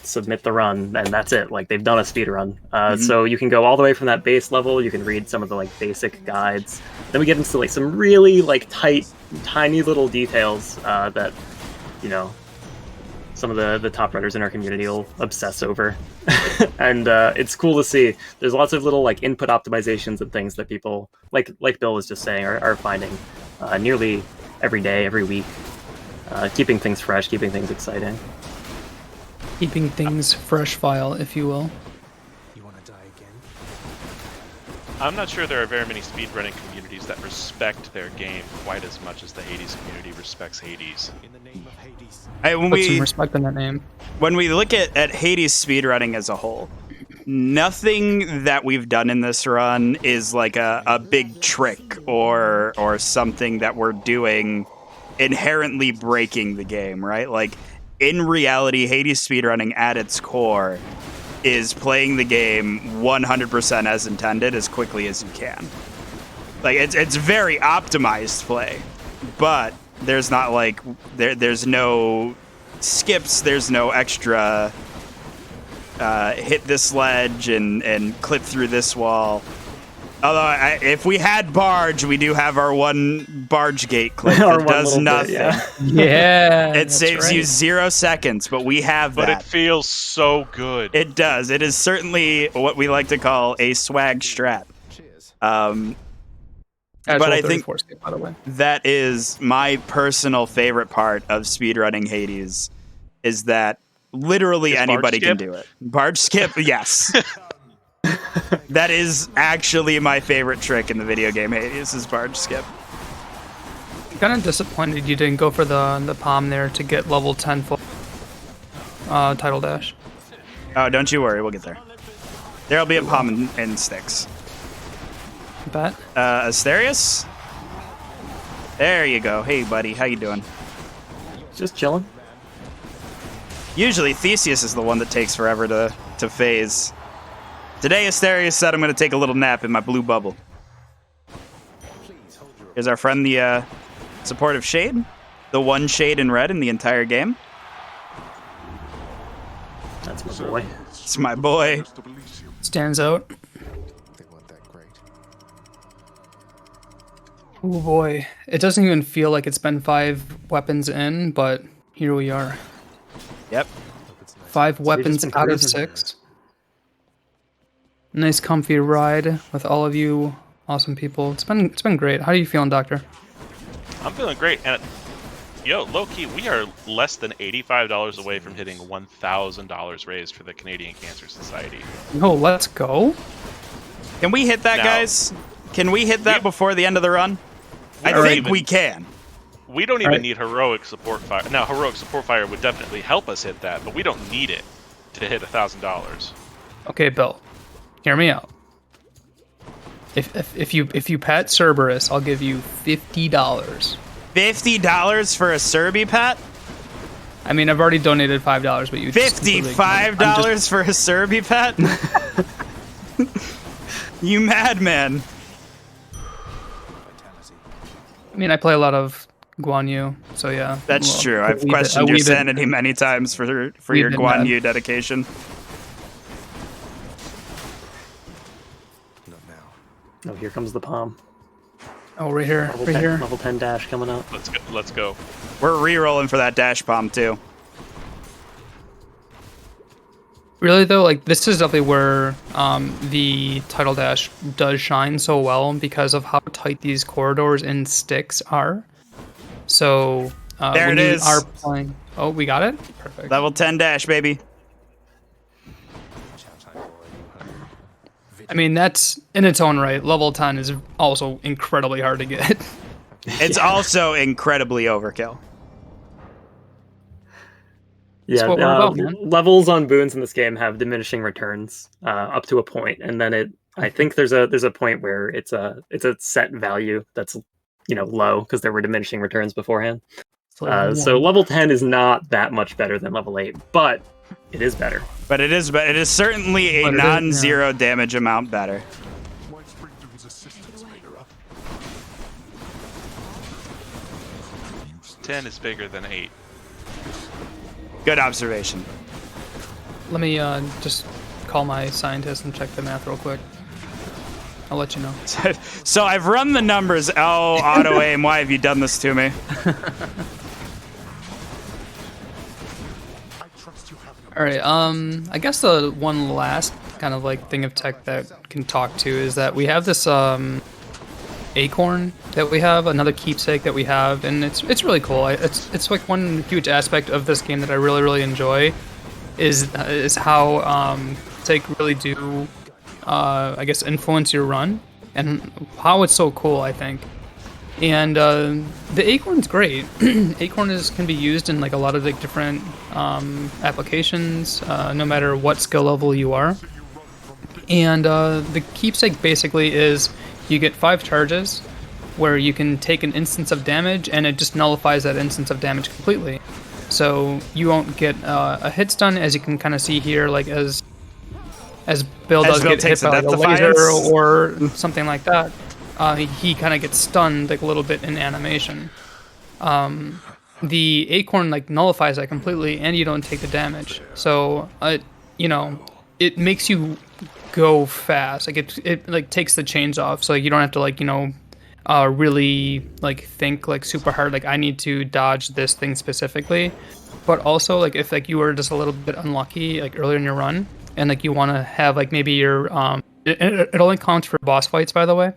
submit the run, and that's it. Like, they've done a speedrun. So you can go all the way from that base level, you can read some of the like basic guides. Then we get into like some really like tight, tiny little details that, some of the top runners in our community will obsess over. And it's cool to see. There's lots of little like input optimizations and things that people, like Bill was just saying, are finding nearly every day, every week. Keeping things fresh, keeping things exciting. Keeping things fresh file, if you will. You want to die again? I'm not sure there are very many speedrunning communities that respect their game quite as much as the Hades community respects Hades. In the name of Hades. Put some respect on that name. When we look at Hades speedrunning as a whole, nothing that we've done in this run is like a big trick or something that we're doing inherently breaking the game, right? Like, in reality, Hades speedrunning at its core is playing the game 100% as intended as quickly as you can. Like, it's very optimized play, but there's not like there's no skips, there's no extra hit this ledge and clip through this wall. Although, if we had barge, we do have our one barge gate clip Our that one does little bit, nothing. yeah. Yeah, It saves you 0 seconds, but we have But that. it feels so good. It does. It is certainly what we like to call a swag strat. Cheers. But I think skip, by the way. that is my personal favorite part of speedrunning Hades, is that literally Is barge anybody can skip? do it. Barge skip, yes. That is actually my favorite trick in the video game Hades, is barge skip. I'm kind of disappointed you didn't go for the palm there to get level 10 full title dash. Oh, don't you worry, we'll get there. There'll be a palm in Styx. Bet. Asterius? There you go. Hey, buddy, how you doing? Just chilling. Usually Theseus is the one that takes forever to phase. Today, Asterius said I'm going to take a little nap in my blue bubble. Here's our friend, the supportive shade. The one shade in red in the entire game. That's my boy. It's my boy. Stands out. They weren't that great. Oh boy. It doesn't even feel like it's been 5 weapons in, but here we are. Yep. 5 weapons been out of cruising. 6. Nice comfy ride with all of you awesome people. It's been great. How are you feeling, Doctor? I'm feeling great. And yo, low key, we are less than $85 away from hitting $1,000 raised for the Canadian Cancer Society. Oh, let's go. Can we hit that, Now- guys? Can we hit that We- before the end of the run? I don't think even- we can. We don't even Right. need heroic support fire. Now, heroic support fire would definitely help us hit that, but we don't need it to hit $1,000. Okay, Bill. Hear me out. If you pat Cerberus, I'll give you $50. $50 for a Serbi pet? I mean, I've already donated $5, but you just completely ignored it. I'm $55 just- for a Serbi pet? You madman. I mean, I play a lot of Guan Yu, so yeah. That's Well, true. I've a wee bit- questioned a your wee bit- sanity many times for wee your bit Guan mad. Yu dedication. Not now. Oh, here comes the palm. Oh, right here, Level right 10, here. level 10 dash coming up. Let's go. Let's go. We're re-rolling for that dash bomb too. Really though, like this is definitely where the title dash does shine so well because of how tight these corridors in Styx are. So There when it you is. are playing, oh, we got it. Perfect. Level 10 dash, baby. I mean, that's in its own right. Level 10 is also incredibly hard to get. It's also incredibly overkill. Yeah, what we're about, man. levels on boons in this game have diminishing returns up to a point, and then I think there's a point where it's a set value that's low because there were diminishing returns beforehand. So level 10 is not that much better than level 8, but it is better. But it is certainly a But it is, non-zero damage amount better. 10 is bigger than 8. Good observation. Let me just call my scientist and check the math real quick. I'll let you know. So I've run the numbers. Oh, auto aim, why have you done this to me? All right. I guess the one last kind of like thing of tech that can talk to is that we have this acorn that we have, another keepsake that we have, and it's really cool. It's like one huge aspect of this game that I really enjoy is how keepsake really do I guess influence your run and how it's so cool, I think. And the acorn's great. Acorn can be used in like a lot of like different applications, no matter what skill level you are. And the keepsake basically is you get 5 charges where you can take an instance of damage and it just nullifies that instance of damage completely. So you won't get a hit stun, as you can kind of see here, like as Bill does Bill get hit takes a by like a death laser defiance. or something like that. He kind of gets stunned like a little bit in animation. The acorn like nullifies that completely, and you don't take the damage. So it makes you go fast. Like it like takes the chains off, so like, you don't have to like really like think like super hard. Like I need to dodge this thing specifically, but also like if like you were just a little bit unlucky like earlier in your run, and like you want to have like maybe your it only counts for boss fights, by the way.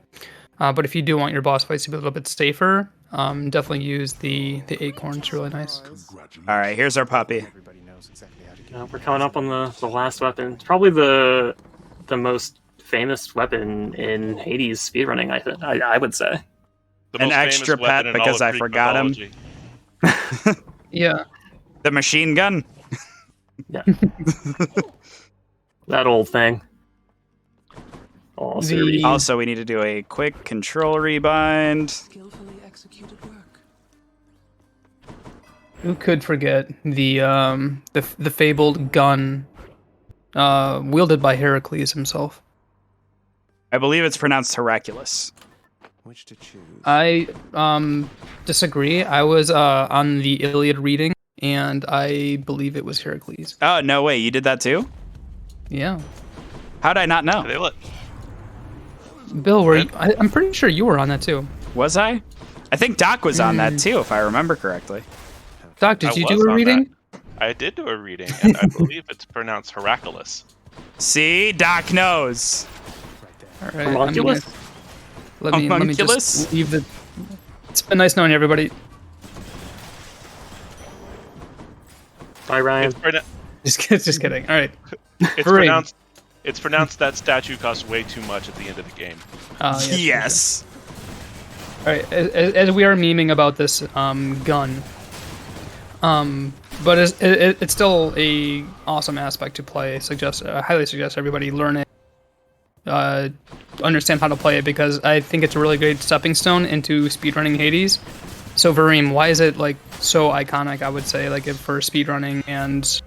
But if you do want your boss fights to be a little bit safer, definitely use the acorn. It's really nice. All right, here's our puppy. Everybody knows exactly how to get We're coming up on the last weapon. It's probably the most famous weapon in Hades speedrunning. I would say. The An most famous extra weapon pet in because all I of Greek forgot him. mythology. Yeah. The machine gun. Yeah. That old thing. Oh, The- Also, we need to do a quick control rebind. Skillfully executed work. Who could forget the fabled gun wielded by Heracles himself? I believe it's pronounced Hercules. which to choose. I disagree. I was on the Iliad reading, and I believe it was Heracles. Oh, no way. You did that too? Yeah. How'd I not know? They let Bill, I'm pretty sure you were on that too. Was I? I think Doc was on that too, if I remember correctly. Doc, did I you was do a on reading? that. I did do a reading, and I believe it's pronounced Hercules. See? Doc knows. All right. Homunculus? Let me Homunculus? just leave the. It's been nice knowing you, everybody. Bye, Ryan. It's, Just kidding. All right. it's Hooray. pronounced. It's pronounced that statue costs way too much at the end of the game. Yes. All right. As we are memeing about this gun, but it's still a awesome aspect to play. I highly suggest everybody learn it, understand how to play it, because I think it's a really great stepping stone into speedrunning Hades. So Vareem, why is it like so iconic? I would say like for speedrunning and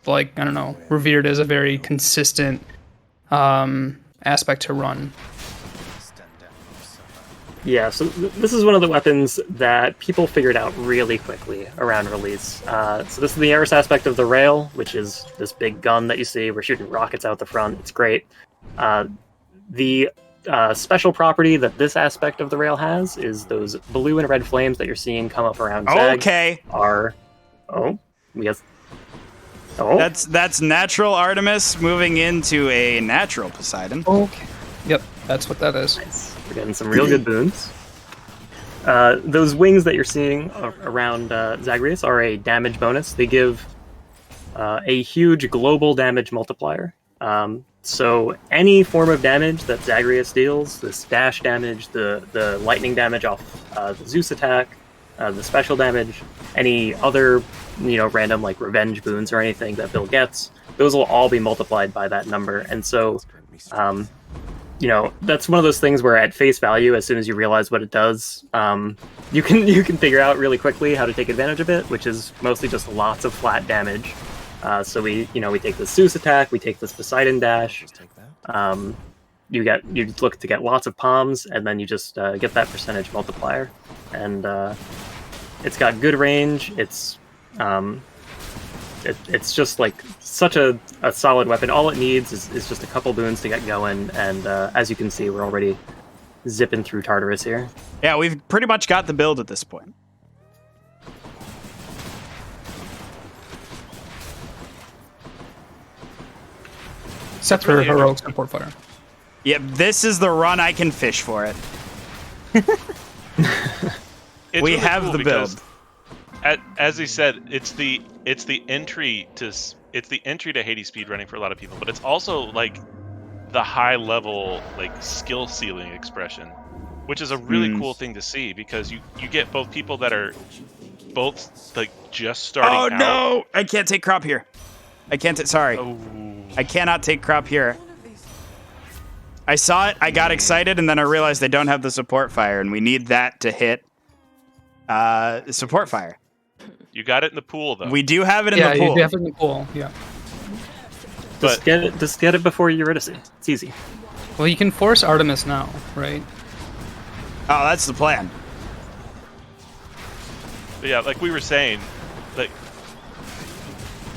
like I don't know, revered as a very consistent aspect to run. Yeah, so this is one of the weapons that people figured out really quickly around release. So this is the Eris aspect of the rail, which is this big gun that you see. We're shooting rockets out the front. It's great. The special property that this aspect of the rail has is those blue and red flames that you're seeing come up around Zag Okay. are... Oh, we have... Oh, That's natural Artemis moving into a natural Poseidon. Okay. Yep, that's what that is. nice. We're getting some real good boons. Those wings that you're seeing around Zagreus are a damage bonus. They give a huge global damage multiplier. So any form of damage that Zagreus deals, this dash damage, the lightning damage off the Zeus attack, the special damage, any other random like revenge boons or anything that Bill gets, those will all be multiplied by that number. And so that's one of those things where at face value, as soon as you realize what it does, you can figure out really quickly how to take advantage of it, which is mostly just lots of flat damage. So we take this Zeus attack, we take this Poseidon dash. Just take that. You look to get lots of palms, and then you just get that percentage multiplier, and it's got good range. It's just like such a solid weapon. All it needs is just a couple boons to get going, and as you can see, we're already zipping through Tartarus here. Yeah, we've pretty much got the build at this point. Except for really heroic support fire. Yep, this is the run I can fish for it. It's We really have cool the because, build. as he said, it's the entry to Hades speedrunning for a lot of people, but it's also like the high level like skill ceiling expression, which is a really cool thing to see, because you get both people that are both like just starting Oh out. no! I can't take crop here. Sorry. Oh. I cannot take crop here. I saw it, I got excited, and then I realized they don't have the support fire, and we need that to hit support fire. You got it in the pool though. We do have it in Yeah, the pool. you definitely cool. Yeah. Just get it before Eurydice. It's easy. Well, you can force Artemis now, right? Oh, that's the plan. But yeah, like we were saying, like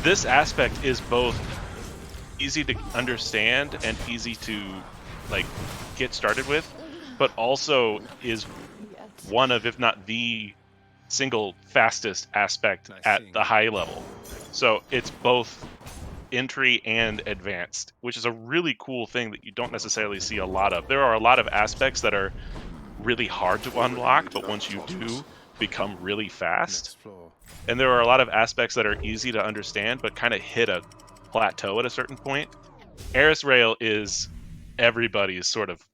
this aspect is both easy to understand and easy to like get started with, but also is one of, if not the single fastest aspect at the high level. So it's both entry and advanced, which is a really cool thing that you don't necessarily see a lot of. There are a lot of aspects that are really hard to unlock, but once you do, become really fast. And there are a lot of aspects that are easy to understand, but kind of hit a plateau at a certain point. Eris Rail is everybody's sort of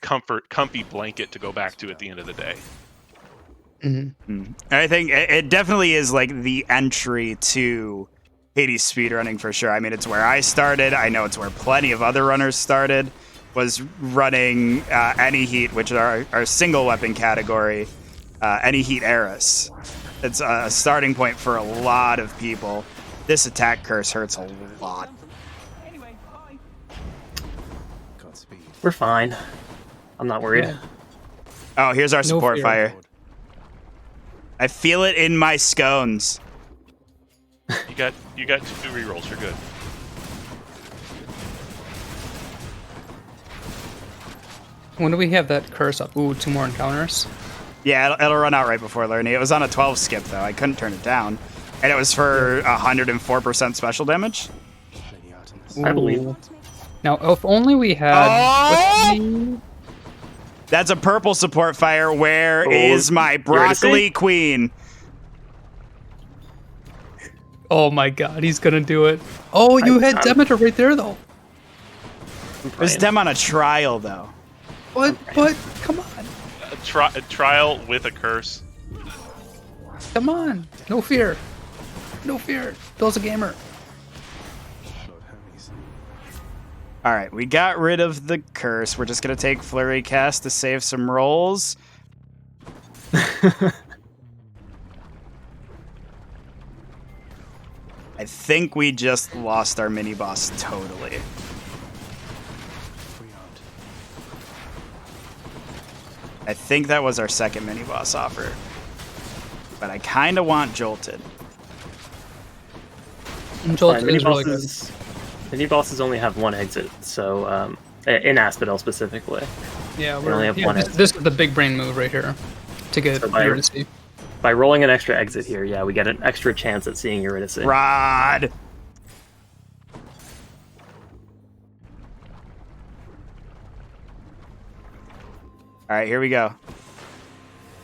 comfy blanket to go back to at the end of the day. I think it definitely is like the entry to Hades speedrunning for sure. I mean, it's where I started. I know it's where plenty of other runners started, was running Any Heat, which is our single weapon category, Any Heat Eris. It's a starting point for a lot of people. This attack curse hurts a lot. We're fine. I'm not worried. Yeah. Oh, here's our support fear. fire. I feel it in my scones. You got 2 rerolls. You're good. When do we have that curse up? Ooh, 2 more encounters. Yeah, it'll run out right before learning. It was on a 12 skip, though. I couldn't turn it down. And it was for 104% special damage. I believe Ooh. Now, if only we had... Oh! That's a purple support fire. Where is my broccoli queen? Oh my god, he's gonna do it. Oh, you had Demeter right there, though. There's them on a trial, though. What? But, come on. A trial with a curse. Come on. No fear. No fear. Bill's a gamer. All right, we got rid of the curse. We're just going to take Flurry Cast to save some rolls. I think we just lost our mini-boss totally. I think that was our second mini-boss offer. But I kind of want Jolted. Jolt is really good. Mini bosses only have 1 exit, so in Asphodel specifically. Yeah, only have one exit. this is the big brain move right here to get Eurydice. By rolling an extra exit here, yeah, we get an extra chance at seeing Eurydice. Rod! All right, here we go.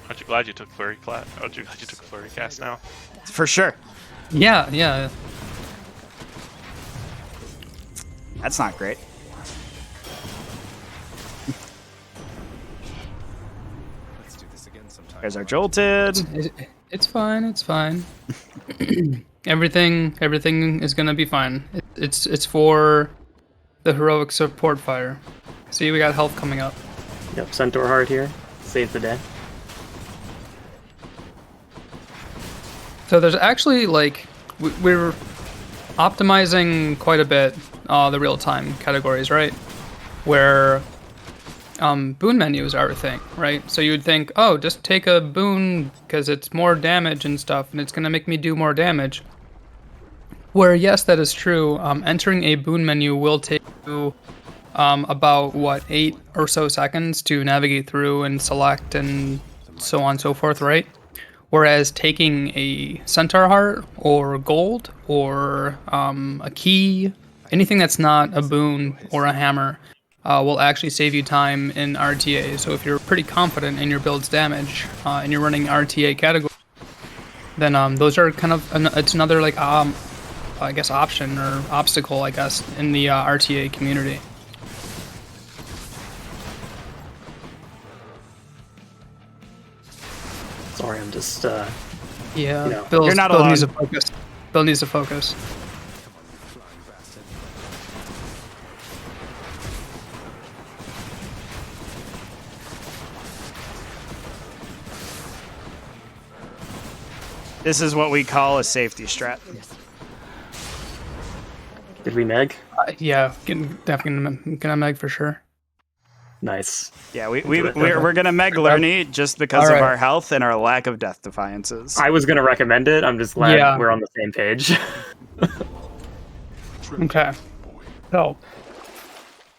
Aren't you glad you took Flurry Cast? Aren't you glad you took Flurry Cast now? For sure. Yeah, yeah. That's not great. Let's do this again sometime. There's our Jolted. It's fine. It's fine. everything is gonna be fine. It's for the heroic support fire. See, we got health coming up. Yep, Centaur Heart here. Save the day. So there's actually like we're optimizing quite a bit the real-time categories, right? Where boon menus are a thing, right? So you would think, oh, just take a boon because it's more damage and stuff, and it's gonna make me do more damage. Where yes, that is true. Entering a boon menu will take you about 8 or so seconds to navigate through and select and so on and so forth, right? Whereas taking a Centaur Heart or gold or a key, anything that's not a boon or a hammer, will actually save you time in RTA. So if you're pretty confident in your build's damage and you're running RTA category, then those are kind of it's another like I guess option or obstacle, I guess, in the RTA community. Sorry, I'm just Yeah, You know, Bill you're not needs to alone. focus. Bill needs to focus. This is what we call a safety strat. did we meg? Yeah, definitely gonna meg for sure. Nice. Yeah, we're gonna Meg Lerny just because All of right. our health and our lack of death defiances. I was gonna recommend it. I'm just glad Yeah. we're on the same page. Okay. help.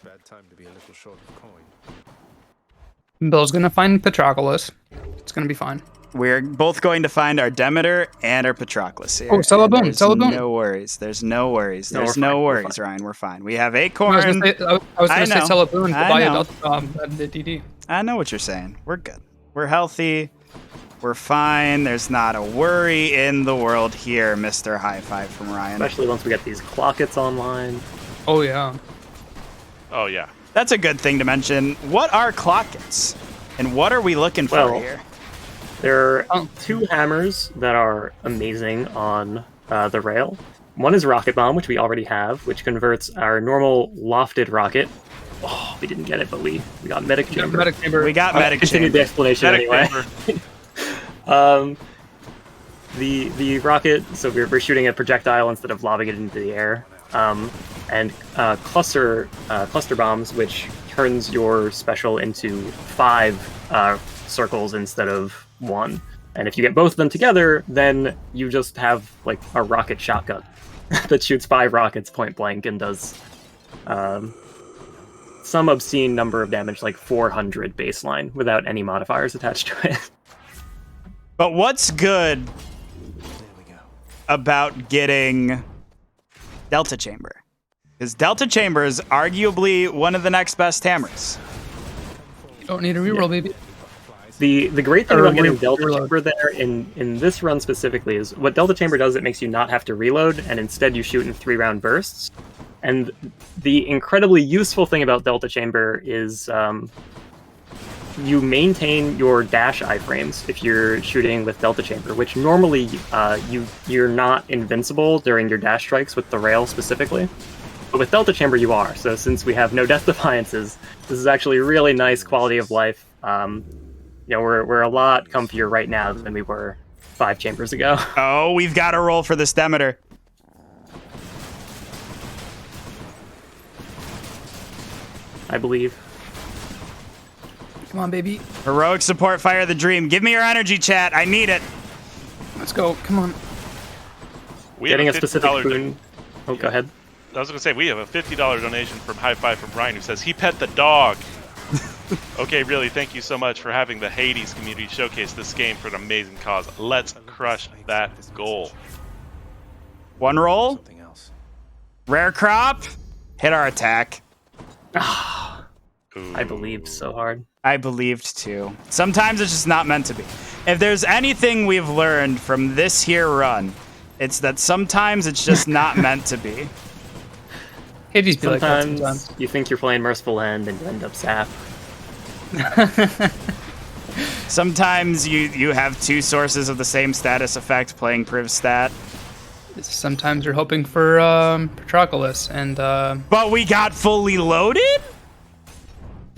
Bad time to be a little short of coin. Bill's gonna find Patroclus. It's gonna be fine. We're both going to find our Demeter and our Patroclus here. Oh, sell a and boon, there's sell a boon. No worries. There's no worries. No, There's we're no fine, we're worries, fine. Ryan. We're fine. We have I Acorn. was gonna say, I was gonna say know. sell a boon to I buy know. the DD. I know what you're saying. We're good. We're healthy. We're fine. There's not a worry in the world here, Mr. High Five from Ryan. Especially once we get these clockets online. Oh yeah. Oh yeah. That's a good thing to mention. What are clockets? And what are we looking for Well, here? There are 2 hammers that are amazing on the rail. One is Rocket Bomb, which we already have, which converts our normal lofted rocket. Oh, we didn't get it, but we got Medic Chamber. Medic chamber. We got Medic Continue the Chamber. explanation Medic anyway. chamber. The rocket, so we're shooting a projectile instead of lobbing it into the air. And cluster bombs, which turns your special into 5 circles instead of 1. And if you get both of them together, then you just have like a rocket shotgun that shoots 5 rockets point blank and does some obscene number of damage, like 400 baseline, without any modifiers attached to it. But what's good about getting Delta Chamber? Because Delta Chamber is arguably one of the next best hammers. You don't need a reroll, baby. The great thing Or about getting re- Delta reload. Chamber there in this run specifically is what Delta Chamber does, it makes you not have to reload, and instead you shoot in 3-round bursts. And the incredibly useful thing about Delta Chamber is you maintain your dash iframes if you're shooting with Delta Chamber, which normally you're not invincible during your dash strikes with the rail specifically. But with Delta Chamber you are, so since we have no Death Defiances, this is actually really nice quality of life. We're a lot comfier right now than we were 5 chambers ago. Oh, we've got to roll for this Demeter. I believe. Come on, baby. Heroic support, fire the dream. Give me your energy, chat. I need it. Let's go. Come on. We Getting a have specific $50 boon. Oh, go ahead. I was going to say, we have a $50 donation from High Five from Ryan who says, he pet the dog. Okay, really, thank you so much for having the Hades community showcase this game for an amazing cause. Let's crush that goal. One roll. Something else. Rare crop. Hit our attack. I believed so hard. I believed too. Sometimes it's just not meant to be. If there's anything we've learned from this here run, it's that sometimes it's just not meant to be. Hades be like that Sometimes sometimes. you think you're playing Merciful End and you end up sap. Sometimes you have 2 sources of the same status effect playing Priv stat. Sometimes you're hoping for Patroclus, and But we got fully loaded?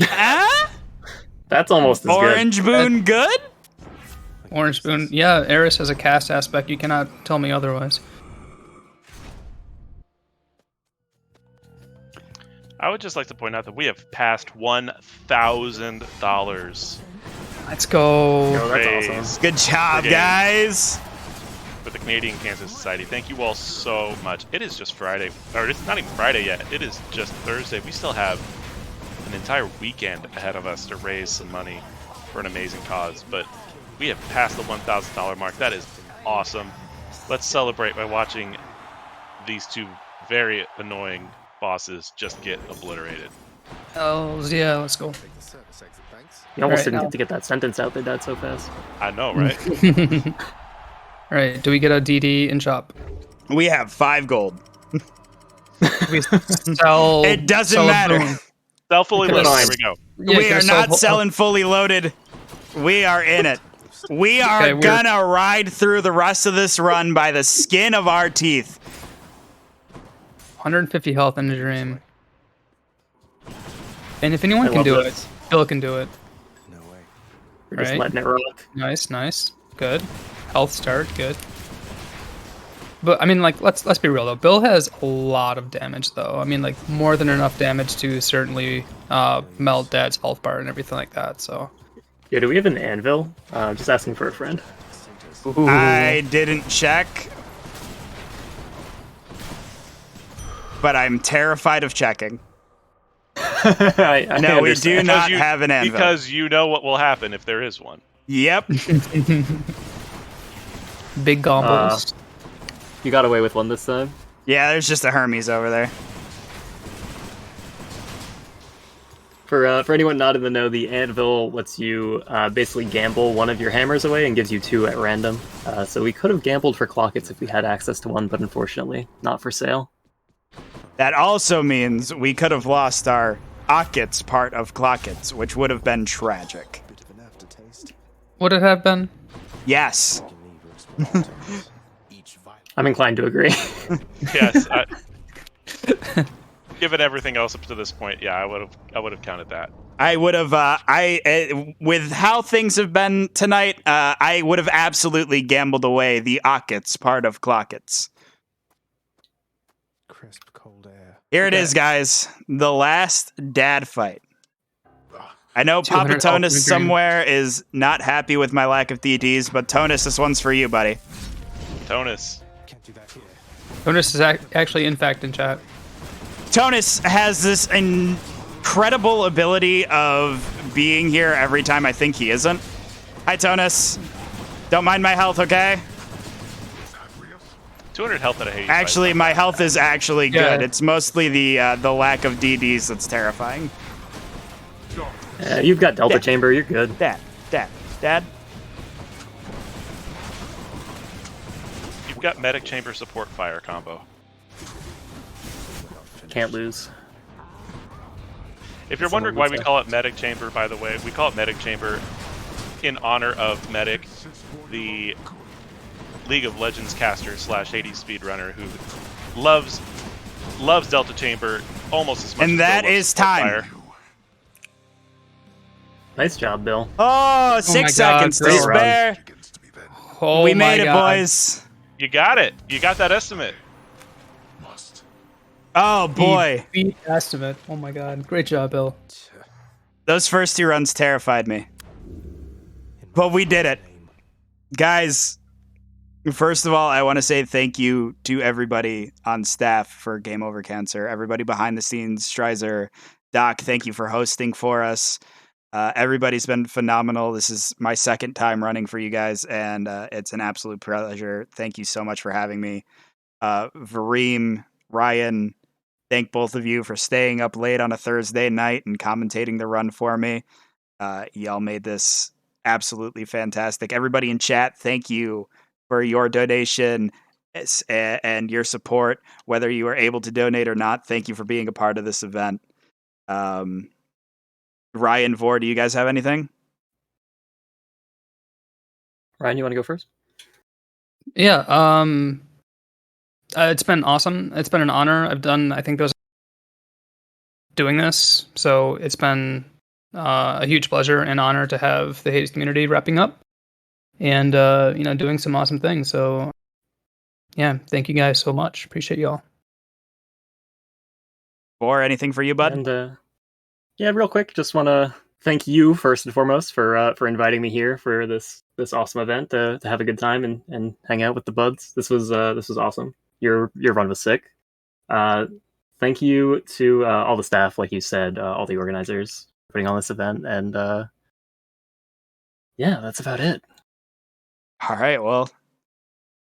Huh? That's almost as Orange Boon good? Orange Spoon. Yeah, Eris has a cast aspect. You cannot tell me otherwise. I would just like to point out that we have passed $1,000 Let's go. good. Oh, that's Praise awesome. Good job, game. guys. for the Canadian Cancer Society. Thank you all so much. It is just Friday, or it's not even Friday yet. It is just Thursday. We still have an entire weekend ahead of us to raise some money for an amazing cause, but we have passed the $1,000 mark. That is awesome. Let's celebrate by watching these 2 very annoying bosses just get obliterated. Hells yeah, let's go. Take the service exit, thanks. You almost Right, didn't now. get to get that sentence out. They died so fast. I know, right? Alright, do we get a DD in shop? We have 5 gold. We sell. It doesn't sell a matter. boon. Self-fully It's loaded. fine. Here we go. Yeah, We you are can sell not selling fully loaded. We are in it. We are Okay, we're- gonna ride through the rest of this run by the skin of our teeth. 150 health in the dream. And if anyone I can love do this. it, Bill can do it. No way. We're just Right. letting it rock. Nice, nice, good. Health start, good. But I mean, like, let's be real though. Bill has a lot of damage though. I mean, like more than enough damage to certainly melt Dad's health bar and everything like that. So Yeah, do we have an anvil? Just asking for a friend. I didn't check. but I'm terrified of checking. I No, we understand. do not you- have an anvil. Because you know what will happen if there is one. Yep. Big goblins. You got away with one this time. Yeah, there's just a Hermes over there. For anyone not in the know, the anvil lets you basically gamble one of your hammers away and gives you 2 at random. So we could have gambled for Clockets if we had access to one, but unfortunately, not for sale. That also means we could have lost our Ockets part of Clockets, which would have been tragic. Bit of an aftertaste. Would it have been? Yes. You can leave responses. Each violent. I'm inclined to agree. Yes. Given everything else up to this point, yeah, I would have counted that. I would have, with how things have been tonight, I would have absolutely gambled away the Ockets part of Clockets. Crisp, cold air. Here it is, guys. The last dad fight. I know 200 Papa Tonus ultimate somewhere is not happy with my lack of DDs, but Tonus, this one's for you, buddy. Tonus. Can't do that here. Jonas is actually, in fact, in chat. Tonus has this incredible ability of being here every time I think he isn't. Hi, Tonus. Don't mind my health, okay? 200 health at a Hades. Actually, my health is actually good. Yeah. It's mostly the lack of DDs that's terrifying. You've got Delta Chamber, you're good. Dad. You've got medic chamber support fire combo. Can't lose. If you're Someone wondering why would we say. call it medic chamber, by the way, we call it medic chamber in honor of Medic, the League of Legends caster / Hades speedrunner who loves Delta Chamber almost as much And as that Bill loves is time. Fire. Nice job, Bill. Oh, 6 my God, seconds to great run. spare. Oh We my made it, God. boys. You got it. You got that estimate. Oh, boy. Beat estimate. Oh my God. Great job, Bill. Those first 2 runs terrified me. But we did it. Guys, first of all, I want to say thank you to everybody on staff for Game Over Cancer. Everybody behind the scenes, Strizer, Doc, thank you for hosting for us. Everybody's been phenomenal. This is my 2nd time running for you guys, and it's an absolute pleasure. Thank you so much for having me. Vareem, Ryan, thank both of you for staying up late on a Thursday night and commentating the run for me. Y'all made this absolutely fantastic. Everybody in chat, thank you for your donation and your support, whether you were able to donate or not. Thank you for being a part of this event. Ryan, Vor, do you guys have anything? Ryan, you want to go first? Yeah. It's been awesome. It's been an honor. I think those doing this, so it's been a huge pleasure and honor to have the Hades community wrapping up and doing some awesome things. So yeah, thank you guys so much. Appreciate y'all. Or anything for you, bud? And yeah, real quick, just want to thank you first and foremost for inviting me here for this awesome event to have a good time and hang out with the buds. This was awesome. Your run was sick. Thank you to all the staff, like you said, all the organizers putting on this event, and yeah, that's about it. All right, well,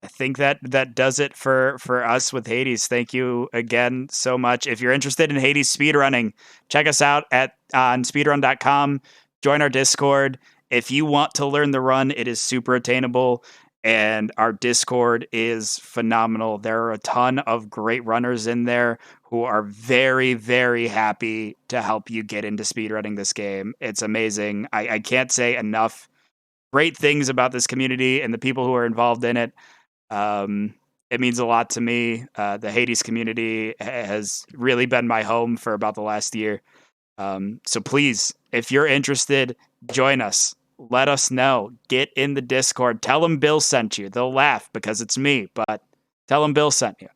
I think that does it for us with Hades. Thank you again so much. If you're interested in Hades speedrunning, check us out on speedrun.com. Join our Discord. If you want to learn the run, it is super attainable, and our Discord is phenomenal. There are a ton of great runners in there who are very, very happy to help you get into speedrunning this game. It's amazing. I can't say enough great things about this community and the people who are involved in it. It means a lot to me. The Hades community has really been my home for about the last year. So please, if you're interested, join us. Let us know. Get in the Discord. Tell them Bill sent you. They'll laugh because it's me, but tell them Bill sent you.